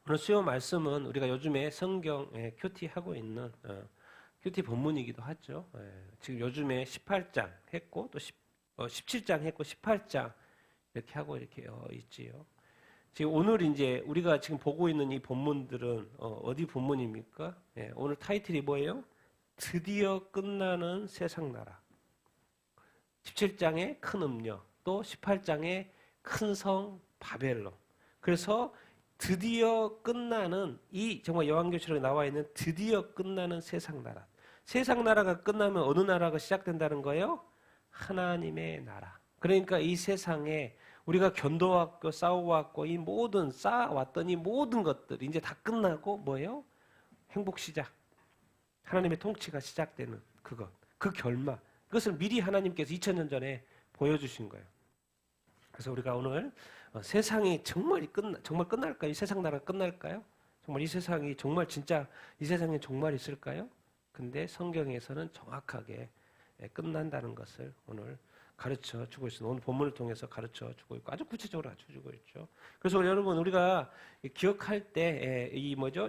오늘 수요 말씀은 우리가 요즘에 성경에 큐티하고 있는 큐티 본문이기도 하죠. 지금 요즘에 18장 했고 또 17장 했고 18장 이렇게 하고 이렇게 있지요. 지금 오늘 이제 우리가 지금 보고 있는 이 본문들은 어디 본문입니까? 오늘 타이틀이 뭐예요? 드디어 끝나는 세상 나라. 17장의 큰 음녀, 또 18장의 큰 성 바벨론. 그래서 드디어 끝나는 이 정말 요한계시록에 나와 있는 드디어 끝나는 세상 나라. 세상 나라가 끝나면 어느 나라가 시작된다는 거예요? 하나님의 나라. 그러니까 이 세상에 우리가 견도왔고 싸워왔고 이 모든 쌓아왔던 이 모든 것들 이제 다 끝나고 뭐예요? 행복 시작. 하나님의 통치가 시작되는 그것. 그 결말. 그것을 미리 하나님께서 2000년 전에 보여주신 거예요. 그래서 우리가 오늘 세상이 정말 끝날까요? 이 세상 나라가 끝날까요? 정말 이 세상이 정말 진짜 이 세상에 정말 있을까요? 근데 성경에서는 정확하게 끝난다는 것을 오늘 가르쳐 주고 있습니다. 오늘 본문을 통해서 가르쳐 주고 있고 아주 구체적으로 가르쳐 주고 있죠. 그래서 여러분 우리가 기억할 때 이 뭐죠?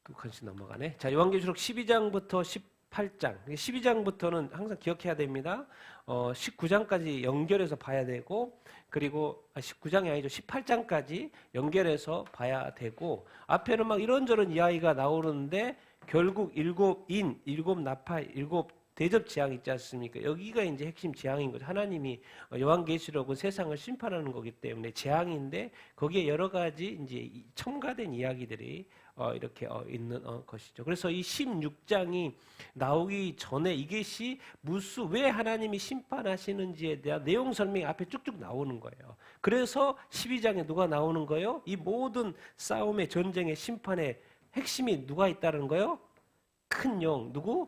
두 칸씩 넘어가네. 자, 요한계시록 12장부터 18장. 12장부터는 항상 기억해야 됩니다. 19장까지 연결해서 봐야 되고, 그리고 19장이 아니죠. 18장까지 연결해서 봐야 되고, 앞에는 막 이런저런 이야기가 나오는데, 결국 일곱 인, 일곱 나팔, 일곱 대접 재앙 있지 않습니까? 여기가 이제 핵심 재앙인 거죠. 하나님이 요한계시록은 세상을 심판하는 거기 때문에 재앙인데 거기에 여러 가지 이제 첨가된 이야기들이 이렇게 있는 것이죠. 그래서 이 16장이 나오기 전에 이것이 왜 하나님이 심판하시는지에 대한 내용 설명이 앞에 쭉쭉 나오는 거예요. 그래서 12장에 누가 나오는 거예요? 이 모든 싸움의 전쟁의 심판의 핵심이 누가 있다는 거예요? 큰 영, 누구?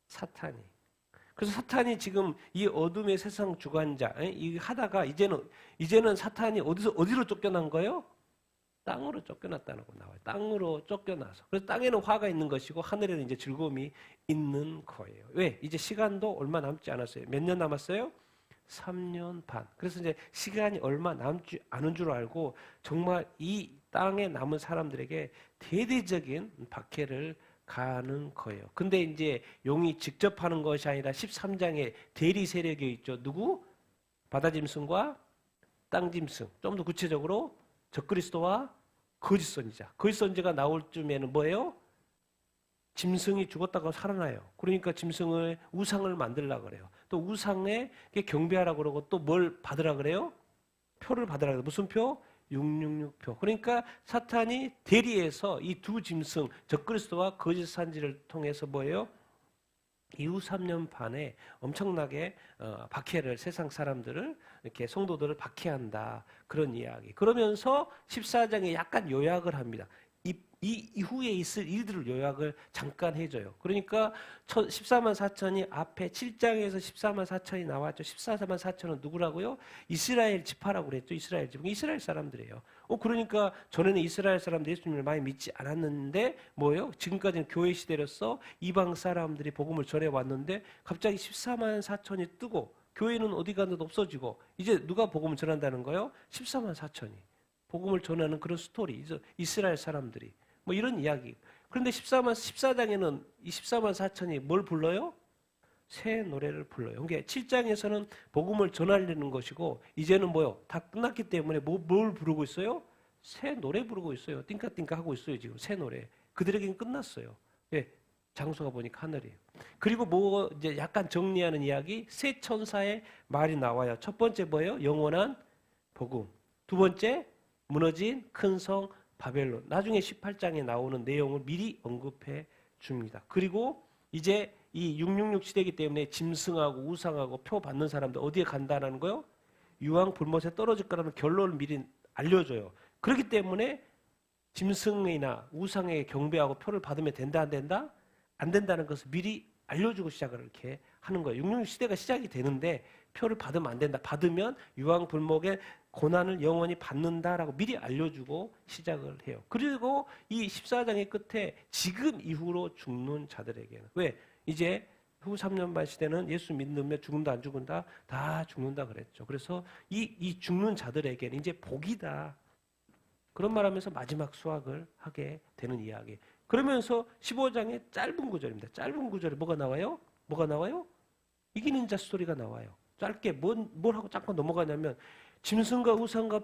사탄이. 그래서 사탄이 지금 이 어둠의 세상 주관자, 이 하다가 이제는 사탄이 어디로 쫓겨난 거예요? 땅으로 쫓겨났다고 나와요. 땅으로 쫓겨나서. 그래서 땅에는 화가 있는 것이고 하늘에는 이제 즐거움이 있는 거예요. 왜? 이제 시간도 얼마 남지 않았어요. 몇 년 남았어요? 3년 반. 그래서 이제 시간이 얼마 남지 않은 줄 알고 정말 이 땅에 남은 사람들에게 대대적인 박해를 가는 거예요. 근데 이제 용이 직접 하는 것이 아니라 13장에 대리 세력이 있죠. 누구? 바다 짐승과 땅 짐승. 좀 더 구체적으로 적그리스도와 거짓 선지자. 거짓 선지자가 나올 쯤에는 뭐예요? 짐승이 죽었다가 살아나요. 그러니까 짐승을 우상을 만들라 그래요. 또 우상에 경배하라 그러고 또 뭘 받으라 그래요? 표를 받으라 그래요. 무슨 표? 666표. 그러니까 사탄이 대리해서 이 두 짐승 적그리스도와 거짓 선지를 통해서 뭐예요? 이후 3년 반에 엄청나게 박해를 세상 사람들을 이렇게 성도들을 박해한다. 그런 이야기. 그러면서 14장에 약간 요약을 합니다. 이 이후에 있을 일들을 요약을 잠깐 해줘요. 그러니까 14만 4천이 앞에 7장에서 14만 4천이 나왔죠. 14만 4천은 누구라고요? 이스라엘 지파라고 그랬죠. 이스라엘 지파. 이스라엘 사람들이에요. 그러니까 전에는 이스라엘 사람들이 예수님을 많이 믿지 않았는데 뭐예요? 지금까지는 교회 시대로서 이방 사람들이 복음을 전해왔는데 갑자기 14만 4천이 뜨고 교회는 어디 가는데도 없어지고 이제 누가 복음을 전한다는 거예요? 14만 4천이. 복음을 전하는 그런 스토리. 이스라엘 사람들이. 뭐 이런 이야기. 그런데 14장에는 이 14만 4천이 뭘 불러요? 새 노래를 불러요. 그러니까 7장에서는 복음을 전하려는 것이고 이제는 뭐요? 다 끝났기 때문에 뭘 부르고 있어요? 새 노래 부르고 있어요. 띵까띵까 하고 있어요. 지금 새 노래. 그들에게는 끝났어요. 예, 장소가 보니까 하늘이에요. 그리고 이제 약간 정리하는 이야기. 새 천사의 말이 나와요. 첫 번째 뭐예요? 영원한 복음. 두 번째 무너진 큰 성 바벨론. 나중에 18장에 나오는 내용을 미리 언급해 줍니다. 그리고 이제 이 666 시대이기 때문에 짐승하고 우상하고 표 받는 사람들 어디에 간다는 거요? 유황 불못에 떨어질 거라는 결론을 미리 알려줘요. 그렇기 때문에 짐승이나 우상에 경배하고 표를 받으면 된다 안 된다? 안 된다는 것을 미리 알려주고 시작을 이렇게 하는 거예요. 666 시대가 시작이 되는데 표를 받으면 안 된다. 받으면 유황 불목의 고난을 영원히 받는다라고 미리 알려주고 시작을 해요. 그리고 이 14장의 끝에 지금 이후로 죽는 자들에게는 왜? 이제 후 3년 반 시대는 예수 믿으면 죽는다 안 죽는다? 다 죽는다 그랬죠. 그래서 이 죽는 자들에게는 이제 복이다. 그런 말하면서 마지막 수확을 하게 되는 이야기. 그러면서 15장의 짧은 구절입니다. 짧은 구절에 뭐가 나와요? 뭐가 나와요? 이기는 자 스토리가 나와요. 짧게 뭘 하고 잠깐 넘어가냐면 짐승과 우상과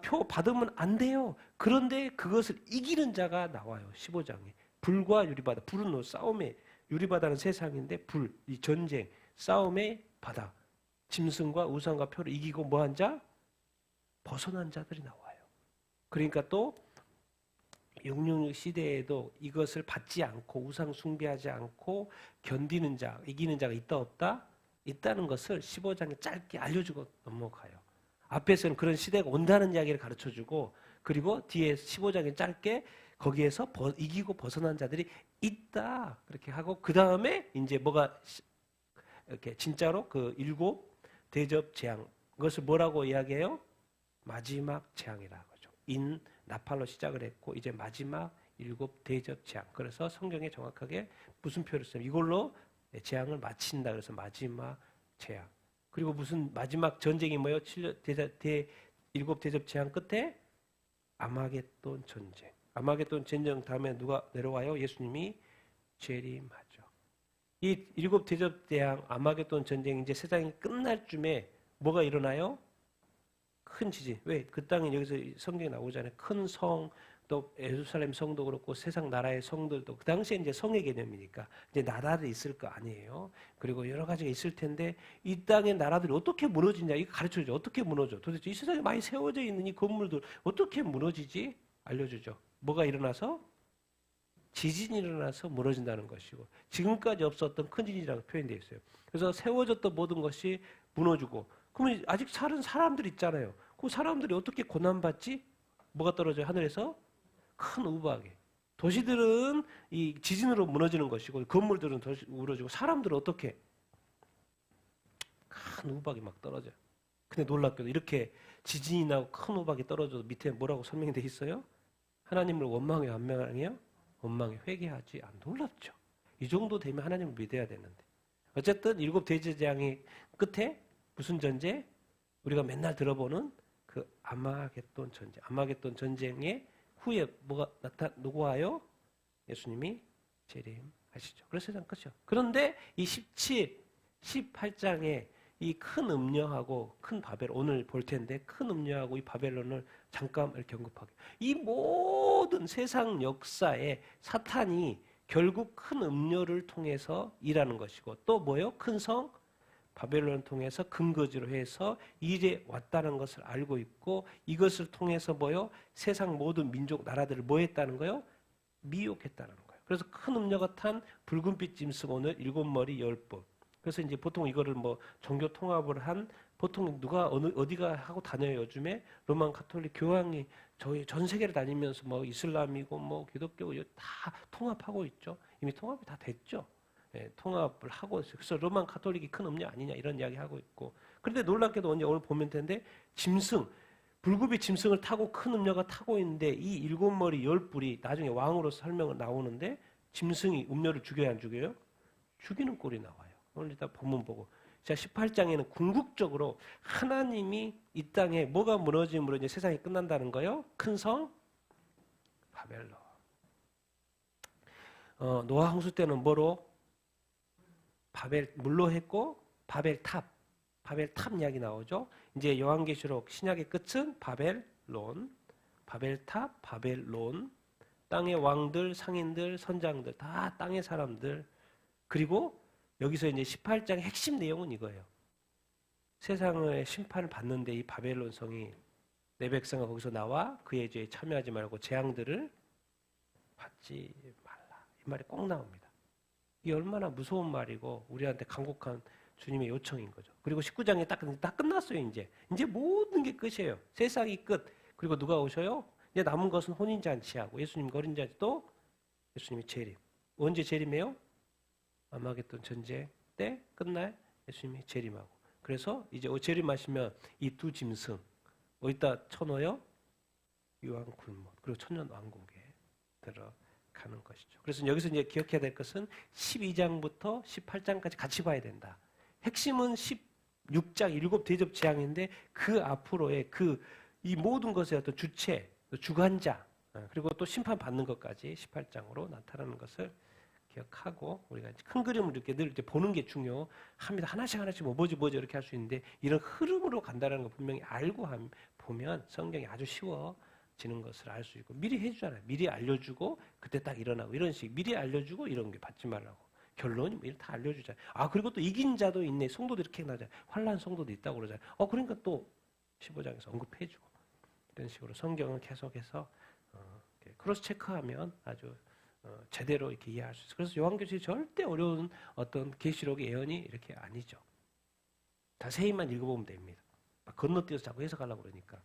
표 받으면 안 돼요. 그런데 그것을 이기는 자가 나와요. 15장에. 불과 유리바다. 불은 싸움의 유리바다는 세상인데 이 전쟁, 싸움의 바다. 짐승과 우상과 표를 이기고 뭐한 자? 벗어난 자들이 나와요. 그러니까 또 666 시대에도 이것을 받지 않고 우상 숭배하지 않고 견디는 자, 이기는 자가 있다 없다? 있다는 것을 15장에 짧게 알려주고 넘어가요. 앞에서는 그런 시대가 온다는 이야기를 가르쳐주고 그리고 뒤에 15장에 짧게 거기에서 이기고 벗어난 자들이 있다 그렇게 하고 그 다음에 이제 뭐가 이렇게 진짜로 그 7 대접 재앙 그것을 뭐라고 이야기해요? 마지막 재앙이라고 하죠. 나팔로 시작을 했고 이제 마지막 7 대접 재앙. 그래서 성경에 정확하게 무슨 표를 써요? 이걸로 재앙을 마친다. 그래서 마지막 재앙. 그리고 무슨 마지막 전쟁이 뭐예요? 7 대접 재앙 끝에 아마겟돈 전쟁. 아마겟돈 전쟁 다음에 누가 내려와요? 예수님이 재림하죠. 이 7 대접 재앙 아마겟돈 전쟁 이제 세상이 끝날 쯤에 뭐가 일어나요? 큰 지진. 왜? 그 땅에 여기서 성경에 나오잖아요. 큰 성, 또 예루살렘 성도 그렇고 세상 나라의 성들도 그 당시에 이제 성의 개념이니까 이제 나라들이 있을 거 아니에요. 그리고 여러 가지가 있을 텐데 이 땅의 나라들이 어떻게 무너지냐 이거 가르쳐주죠. 어떻게 무너져? 도대체 이 세상에 많이 세워져 있는 이 건물들 어떻게 무너지지? 알려주죠. 뭐가 일어나서? 지진이 일어나서 무너진다는 것이고 지금까지 없었던 큰 지진이라고 표현되어 있어요. 그래서 세워졌던 모든 것이 무너지고 그러면 아직 사는 사람들 있잖아요. 그 사람들이 어떻게 고난받지? 뭐가 떨어져요? 하늘에서? 큰 우박에. 도시들은 이 지진으로 무너지는 것이고 건물들은 무너지고 사람들은 어떻게? 큰 우박이 막 떨어져요. 근데 놀랍게도 이렇게 지진이 나고 큰 우박이 떨어져도 밑에 뭐라고 설명이 되어 있어요? 하나님을 원망해요? 안 원망해요? 원망해. 회개하지 않. 놀랍죠. 이 정도 되면 하나님을 믿어야 되는데. 어쨌든 7 대제재앙의 끝에 무슨 전쟁? 우리가 맨날 들어보는 그 아마겟돈 전쟁. 아마겟돈 전쟁의 후에 뭐가 누구 와요? 예수님이 재림하시죠. 그래서 세상 끝이요. 그런데 이 17, 18장에 이 큰 음녀하고 큰 바벨 오늘 볼 텐데 큰 음녀하고 이 바벨론을 잠깐 이렇게 언급하게. 이 모든 세상 역사에 사탄이 결국 큰 음녀를 통해서 일하는 것이고 또 뭐요? 큰 성 바벨론을 통해서 근거지로 해서 이래 왔다는 것을 알고 있고 이것을 통해서 뭐요? 세상 모든 민족 나라들을 뭐 했다는 거요? 미혹했다는 거예요. 그래서 큰 음녀가 탄 붉은빛 짐승 오늘 7머리 10뿔. 그래서 이제 보통 이거를 뭐 종교 통합을 한 보통 누가 어디가 하고 다녀요 요즘에 로만 가톨릭 교황이 저희 전 세계를 다니면서 뭐 이슬람이고 뭐 기독교 다 통합하고 있죠. 이미 통합이 다 됐죠. 예, 통합을 하고 있어요. 그래서 로만 가톨릭이 큰 음료 아니냐 이런 이야기 하고 있고. 그런데 놀랍게도 오늘 보면 텐데 짐승 불굽이 짐승을 타고 큰 음료가 타고 있는데 이 7머리 10뿔이 나중에 왕으로서 설명을 나오는데 짐승이 음료를 죽여야 안 죽여요? 죽이는 꼴이 나와요. 오늘 일단 본문 보고. 자, 18장에는 궁극적으로 하나님이 이 땅에 뭐가 무너짐으로 이제 세상이 끝난다는 거예요? 큰 성 바벨론. 노아 홍수 때는 뭐로? 물로 했고 바벨탑 이야기 나오죠. 이제 요한계시록 신약의 끝은 바벨론, 바벨탑, 바벨론. 땅의 왕들, 상인들, 선장들 다 땅의 사람들. 그리고 여기서 이제 18장의 핵심 내용은 이거예요. 세상의 심판을 받는데 이 바벨론 성이 내 백성아 거기서 나와 그의 죄에 참여하지 말고 재앙들을 받지 말라. 이 말이 꼭 나옵니다. 이게 얼마나 무서운 말이고 우리한테 간곡한 주님의 요청인 거죠. 그리고 19장에 딱 끝났어요. 이제 모든 게 끝이에요. 세상이 끝. 그리고 누가 오셔요? 이제 남은 것은 혼인잔치하고 예수님과 어린 잔치 또 예수님이 재림. 언제 재림해요? 아마겟돈 전쟁 때 끝날 예수님이 재림하고. 그래서 이제 재림하시면 이 두 짐승 어디다 쳐넣어요? 유황 굴못 그리고 천년 왕국에 들어가는 것이죠. 그래서 여기서 이제 기억해야 될 것은 12장부터 18장까지 같이 봐야 된다. 핵심은 16장 7 대접 재앙인데 그 앞으로의 이 모든 것의 어떤 주체 주관자, 그리고 또 심판받는 것까지 18장으로 나타나는 것을 기억하고 우리가 큰 그림을 이렇게 늘 이렇게 보는 게 중요합니다. 하나씩 뭐 뭐지 이렇게 할 수 있는데 이런 흐름으로 간다는 거 분명히 알고 보면 성경이 아주 쉬워지는 것을 알 수 있고 미리 해주잖아요. 미리 알려주고 그때 딱 일어나고 이런 식 미리 알려주고 이런 게 받지 말라고 결론이 뭐 이렇게 다 알려주잖아요. 그리고 또 이긴 자도 있네. 성도도 이렇게 나잖아요. 환난 성도도 있다고 그러잖아요. 그러니까 또 15장에서 언급해주고 이런 식으로 성경을 계속해서 크로스 체크하면 아주 제대로 이렇게 이해할 수 있어요. 그래서 요한계시록이 절대 어려운 어떤 계시록의 예언이 이렇게 아니죠. 자세히만 읽어보면 됩니다. 건너뛰어서 자꾸 해석하려고 그러니까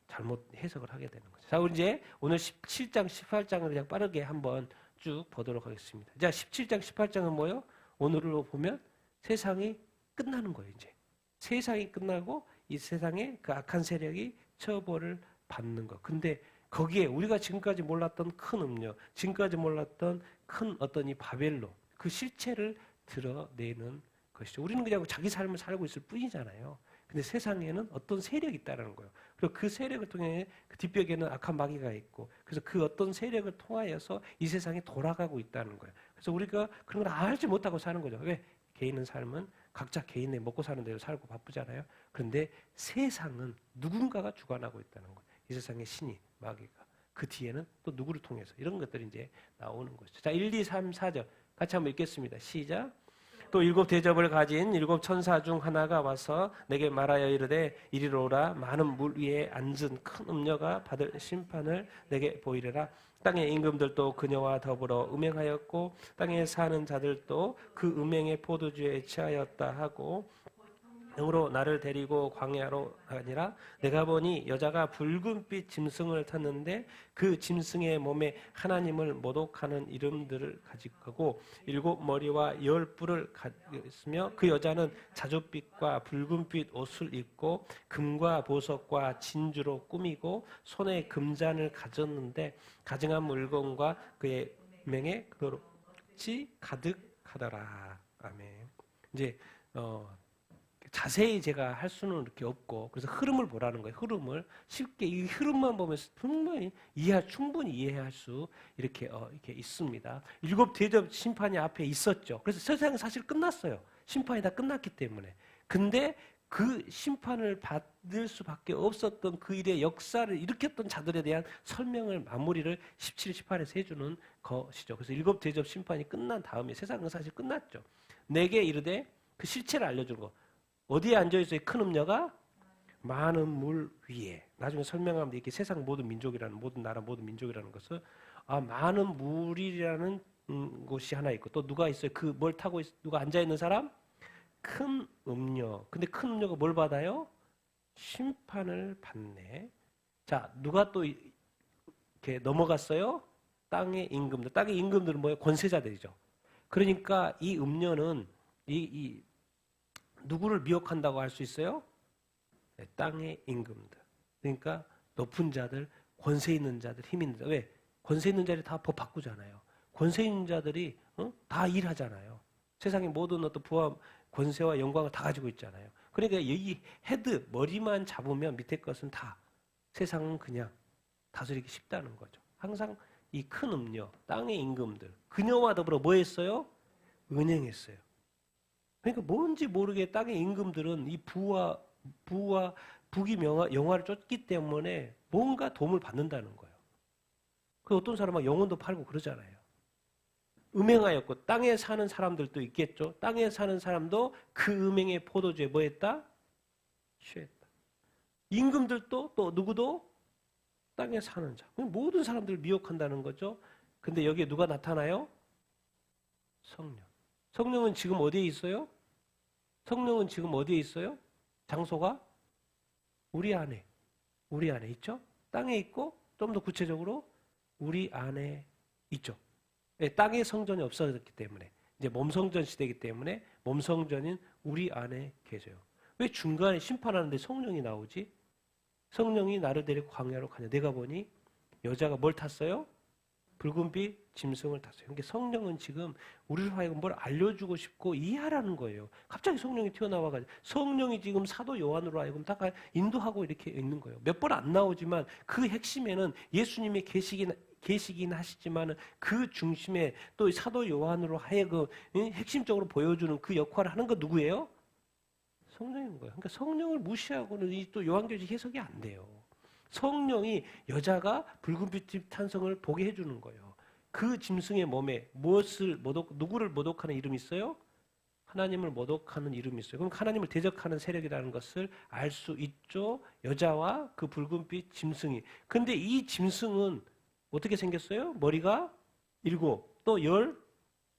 잘못 해석을 하게 되는 거죠. 자, 우리 이제 오늘 17장, 18장을 그냥 빠르게 한번 쭉 보도록 하겠습니다. 자, 17장, 18장은 뭐예요? 오늘로 보면 세상이 끝나는 거예요, 이제. 세상이 끝나고 이 세상에 그 악한 세력이 처벌을 받는 거. 근데 거기에 우리가 지금까지 몰랐던 큰 음료, 지금까지 몰랐던 큰 어떤 이 바벨론, 그 실체를 드러내는 것이죠. 우리는 그냥 자기 삶을 살고 있을 뿐이잖아요. 근데 세상에는 어떤 세력이 있다는 거예요. 그리고 그 세력을 통해 그 뒷벽에는 악한 마귀가 있고, 그래서 그 어떤 세력을 통하여서 이 세상이 돌아가고 있다는 거예요. 그래서 우리가 그런 걸 알지 못하고 사는 거죠. 왜? 개인의 삶은 각자 개인의 먹고 사는 대로 살고 바쁘잖아요. 그런데 세상은 누군가가 주관하고 있다는 거예요. 이 세상의 신이 마귀가. 그 뒤에는 또 누구를 통해서 이런 것들이 이제 나오는 것이죠. 자, 1, 2, 3, 4절 같이 한번 읽겠습니다. 시작. 또 7 대접을 가진 7 천사 중 하나가 와서 내게 말하여 이르되 이리로 오라. 많은 물 위에 앉은 큰 음녀가 받을 심판을 내게 보이리라. 땅의 임금들도 그녀와 더불어 음행하였고 땅에 사는 자들도 그 음행의 포도주에 취하였다 하고 영으로 나를 데리고 광야로 아니라 내가 보니 여자가 붉은빛 짐승을 탔는데 그 짐승의 몸에 하나님을 모독하는 이름들을 가지고 7 머리와 10 뿔을 가졌으며 그 여자는 자줏빛과 붉은빛 옷을 입고 금과 보석과 진주로 꾸미고 손에 금잔을 가졌는데 가증한 물건과 그의 음행에 그릇이 가득하더라. 아멘. 이제 자세히 제가 할 수는 이렇게 없고 그래서 흐름을 보라는 거예요. 흐름을 쉽게 이 흐름만 보면 충분히 이해할 수 이렇게 있습니다. 7 대접 심판이 앞에 있었죠. 그래서 세상은 사실 끝났어요. 심판이 다 끝났기 때문에. 근데 그 심판을 받을 수밖에 없었던 그 일의 역사를 일으켰던 자들에 대한 설명을 마무리를 17, 18에서 해주는 것이죠. 그래서 7 대접 심판이 끝난 다음에 세상은 사실 끝났죠. 내게 이르되 그 실체를 알려주는 거. 어디에 앉아있어요? 큰 음녀가? 많은 물 위에. 나중에 설명하면 이렇게 세상 모든 민족이라는, 모든 나라, 모든 민족이라는 것을 많은 물이라는 곳이 하나 있고 또 누가 있어요? 그 뭘 타고 누가 앉아있는 사람? 큰 음녀. 근데 큰 음녀가 뭘 받아요? 심판을 받네. 자, 누가 또 이렇게 넘어갔어요? 땅의 임금들. 땅의 임금들은 뭐예요? 권세자들이죠. 그러니까 이 음녀는 누구를 미혹한다고 할 수 있어요? 네, 땅의 임금들. 그러니까 높은 자들, 권세 있는 자들, 힘 있는 자들. 왜? 권세 있는 자들이 다 법 바꾸잖아요. 권세 있는 자들이 다 일하잖아요. 세상의 모든 어떤 부와 권세와 영광을 다 가지고 있잖아요. 그러니까 이 헤드, 머리만 잡으면 밑에 것은 다 세상은 그냥 다스리기 쉽다는 거죠. 항상 이 큰 음녀, 땅의 임금들, 그녀와 더불어 뭐 했어요? 은행했어요. 그러니까 뭔지 모르게 땅의 임금들은 이 북이 영화를 쫓기 때문에 뭔가 도움을 받는다는 거예요. 그 어떤 사람은 영혼도 팔고 그러잖아요. 음행하였고 땅에 사는 사람들도 있겠죠. 땅에 사는 사람도 그 음행의 포도주에 뭐 했다? 취했다. 임금들도 또 누구도 땅에 사는 자. 모든 사람들을 미혹한다는 거죠. 근데 여기에 누가 나타나요? 성령. 성령은 지금 어디에 있어요? 성령은 지금 어디에 있어요? 장소가? 우리 안에 있죠? 땅에 있고 좀 더 구체적으로 우리 안에 있죠. 땅의 성전이 없어졌기 때문에 이제 몸성전 시대이기 때문에 몸성전인 우리 안에 계세요. 왜 중간에 심판하는데 성령이 나오지? 성령이 나를 데리고 광야로 가냐. 내가 보니 여자가 뭘 탔어요? 붉은빛 짐승을 탔어요. 그러니까 성령은 지금 우리를 하여금 뭘 알려주고 싶고 이해하라는 거예요. 갑자기 성령이 튀어나와가지고 성령이 지금 사도 요한으로 하여금 다 인도하고 이렇게 있는 거예요. 몇 번 안 나오지만 그 핵심에는 예수님의 계시긴 하시지만은 그 중심에 또 사도 요한으로 하여금 핵심적으로 보여주는 그 역할을 하는 건 누구예요? 성령인 거예요. 그러니까 성령을 무시하고는 이 또 요한계시 해석이 안 돼요. 성령이 여자가 붉은빛 탄성을 보게 해주는 거예요. 그 짐승의 몸에 누구를 모독하는 이름이 있어요? 하나님을 모독하는 이름이 있어요. 그럼 하나님을 대적하는 세력이라는 것을 알 수 있죠. 여자와 그 붉은빛 짐승이. 근데 이 짐승은 어떻게 생겼어요? 머리가 7, 또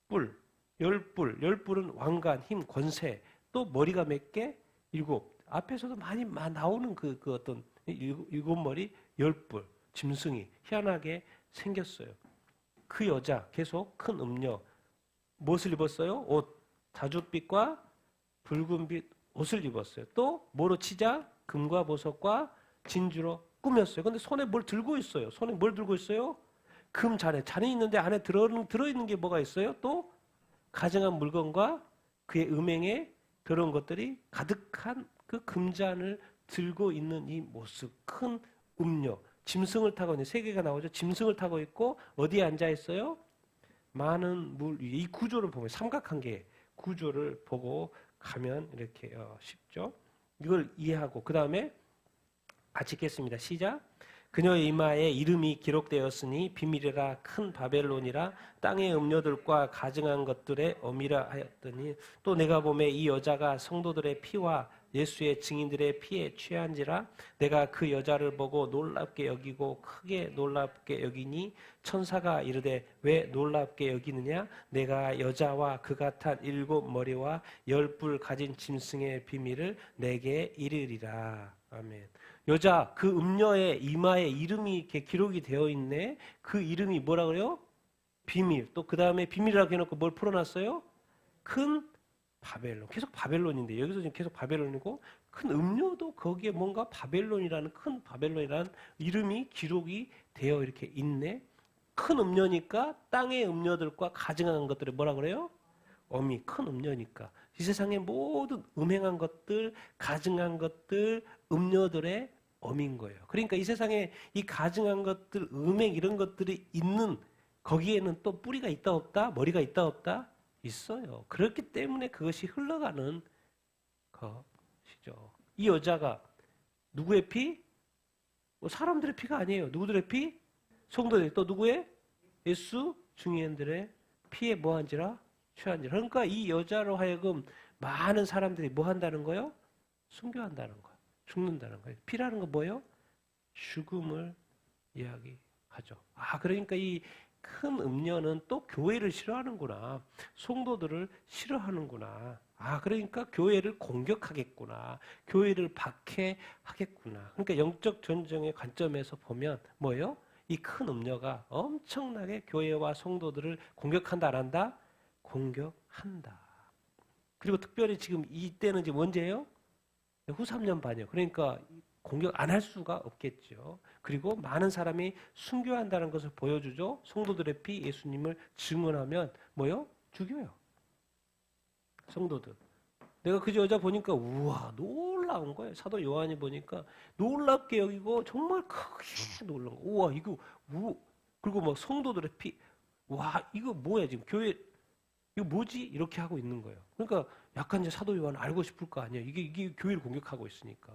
10뿔. 10뿔은 왕관, 힘, 권세. 또 머리가 몇 개? 7. 앞에서도 많이 나오는 그 어떤 7머리 10뿔 짐승이 희한하게 생겼어요. 그 여자 계속 큰 음녀 무엇을 입었어요? 옷 자줏빛과 붉은빛 옷을 입었어요. 또 뭐로 치자? 금과 보석과 진주로 꾸몄어요. 근데 손에 뭘 들고 있어요? 손에 뭘 들고 있어요? 금 잔이 있는데 안에 들어있는 게 뭐가 있어요? 또 가증한 물건과 그의 음행에 들어온 것들이 가득한 그 금잔을 들고 있는 이 모습, 큰 음녀, 짐승을 타고 있는 세 개가 나오죠. 짐승을 타고 있고 어디에 앉아 있어요? 많은 물 위에. 이 구조를 보면 삼각관계 구조를 보고 가면 이렇게 쉽죠. 이걸 이해하고 그 다음에 같이 읽겠습니다. 시작. 그녀의 이마에 이름이 기록되었으니 비밀이라 큰 바벨론이라 땅의 음료들과 가증한 것들의 어미라 하였더니 또 내가 보매 이 여자가 성도들의 피와 예수의 증인들의 피에 취한지라 내가 그 여자를 보고 놀랍게 여기고 크게 놀랍게 여기니 천사가 이르되 왜 놀랍게 여기느냐 내가 여자와 그 같은 7머리와 10뿔 가진 짐승의 비밀을 내게 이르리라. 아멘. 여자 그 음녀의 이마에 이름이 이렇게 기록이 되어 있네. 그 이름이 뭐라 그래요? 비밀. 또 그 다음에 비밀이라고 해놓고 뭘 풀어놨어요? 큰 바벨론. 계속 바벨론인데 여기서 지금 계속 바벨론이고 큰 음료도 거기에 뭔가 바벨론이라는 큰 바벨론이라는 이름이 기록이 되어 이렇게 있네. 큰 음료니까 땅의 음료들과 가증한 것들을 뭐라 그래요? 어미. 큰 음료니까 이 세상의 모든 음행한 것들, 가증한 것들, 음료들의 어미인 거예요. 그러니까 이 세상에 이 가증한 것들, 음행 이런 것들이 있는 거기에는 또 뿌리가 있다 없다? 머리가 있다 없다? 있어요. 그렇기 때문에 그것이 흘러가는 것이죠. 이 여자가 누구의 피? 사람들의 피가 아니에요. 누구들의 피? 성도들. 또 누구의? 예수 증인들의 피에 뭐한지라? 취한지라. 그러니까 이 여자로 하여금 많은 사람들이 뭐 한다는 거예요? 순교한다는 거예요. 죽는다는 거예요. 피라는 건 뭐예요? 죽음을 이야기하죠. 그러니까 이 큰 음녀는 또 교회를 싫어하는구나. 성도들을 싫어하는구나. 그러니까 교회를 공격하겠구나. 교회를 박해하겠구나. 그러니까 영적 전쟁의 관점에서 보면 뭐예요? 이 큰 음녀가 엄청나게 교회와 성도들을 공격한다 안 한다? 공격한다. 그리고 특별히 지금 이때는 지금 언제예요? 후 3년 반이요. 그러니까 공격 안 할 수가 없겠죠. 그리고 많은 사람이 순교한다는 것을 보여주죠. 성도들의 피 예수님을 증언하면 뭐요? 죽여요. 성도들. 내가 그 여자 보니까 우와 놀라운 거예요. 사도 요한이 보니까 놀랍게 여기고 정말 크게 놀라운 거. 우와 이거 그리고 막 성도들의 피 와 이거 뭐야 지금 교회 이거 뭐지? 이렇게 하고 있는 거예요. 그러니까 약간 이제 사도 요한은 알고 싶을 거 아니에요. 이게 교회를 공격하고 있으니까.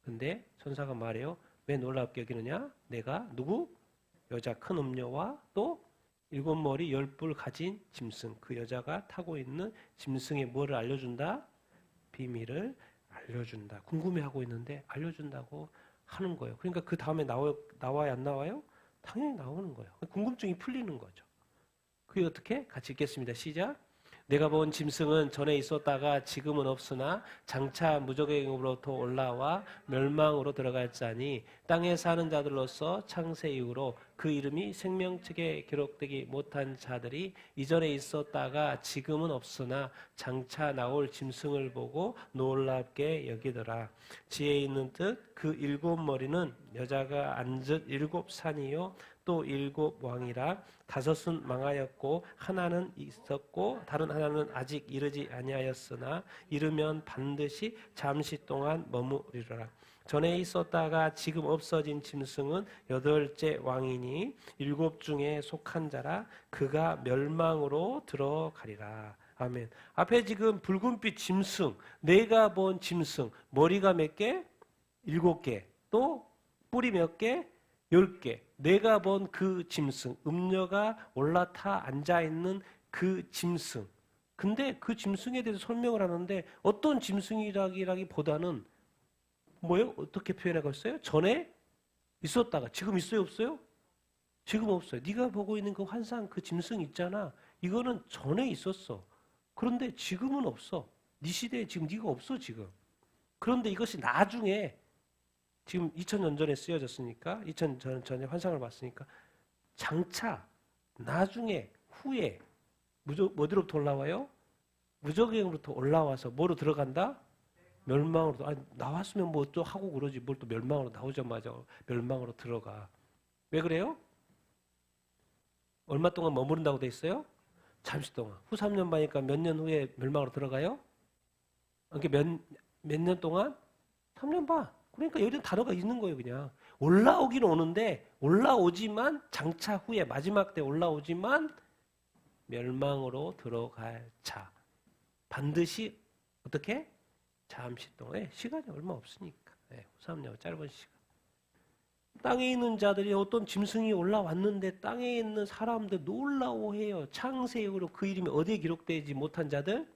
근데 천사가 말해요. 왜 놀랍게 여기느냐? 내가 누구? 여자 큰 음녀와 또 7머리 10뿔 가진 짐승. 그 여자가 타고 있는 짐승의 뭐를 알려준다? 비밀을 알려준다. 궁금해하고 있는데 알려준다고 하는 거예요. 그러니까 그 다음에 나와요? 안 나와요? 당연히 나오는 거예요. 궁금증이 풀리는 거죠. 그게 어떻게? 같이 읽겠습니다. 시작. 내가 본 짐승은 전에 있었다가 지금은 없으나 장차 무적의 영으로부터 올라와 멸망으로 들어갈 자니 땅에 사는 자들로서 창세 이후로 그 이름이 생명책에 기록되지 못한 자들이 이전에 있었다가 지금은 없으나 장차 나올 짐승을 보고 놀랍게 여기더라. 지혜 있는 뜻 그 일곱 머리는 여자가 앉은 일곱 산이요 또 일곱 왕이라. 다섯은 망하였고 하나는 있었고 다른 하나는 아직 이르지 아니하였으나 이르면 반드시 잠시 동안 머무리라. 전에 있었다가 지금 없어진 짐승은 여덟째 왕이니 일곱 중에 속한 자라. 그가 멸망으로 들어가리라. 아멘. 앞에 지금 붉은빛 짐승, 내가 본 짐승, 머리가 몇 개? 7개. 또 뿔이 몇 개? 10개. 내가 본 그 짐승, 음녀가 올라타 앉아있는 그 짐승. 근데 그 짐승에 대해서 설명을 하는데 어떤 짐승이라기보다는 뭐예요? 어떻게 표현하겠어요? 전에 있었다가 지금 있어요? 없어요? 지금 없어요. 네가 보고 있는 그 환상, 그 짐승 있잖아. 이거는 전에 있었어. 그런데 지금은 없어. 네 시대에 지금 네가 없어 지금. 그런데 이것이 나중에 지금 2000년 전에 쓰여졌으니까 2000년 전에 환상을 봤으니까 장차 나중에 후에 어디로부터 올라와요? 무저갱으로부터 올라와서 뭐로 들어간다? 멸망으로. 아니, 나왔으면 뭐 또 하고 그러지 뭘 또 멸망으로 나오자마자 멸망으로 들어가. 왜 그래요? 얼마 동안 머무른다고 돼 있어요? 잠시 동안. 후 3년 반이니까 몇 년 후에 멸망으로 들어가요? 이렇게 몇 년 동안? 3년 반. 그러니까 여기는 단어가 있는 거예요. 그냥 올라오긴 오는데 올라오지만 장차 후에 마지막 때 올라오지만 멸망으로 들어갈 자. 반드시 어떻게? 잠시 동안. 시간이 얼마 없으니까. 후 3년 짧은 시간. 땅에 있는 자들이 어떤 짐승이 올라왔는데 땅에 있는 사람들 놀라워해요. 창세기로 그 이름이 어디에 기록되지 못한 자들?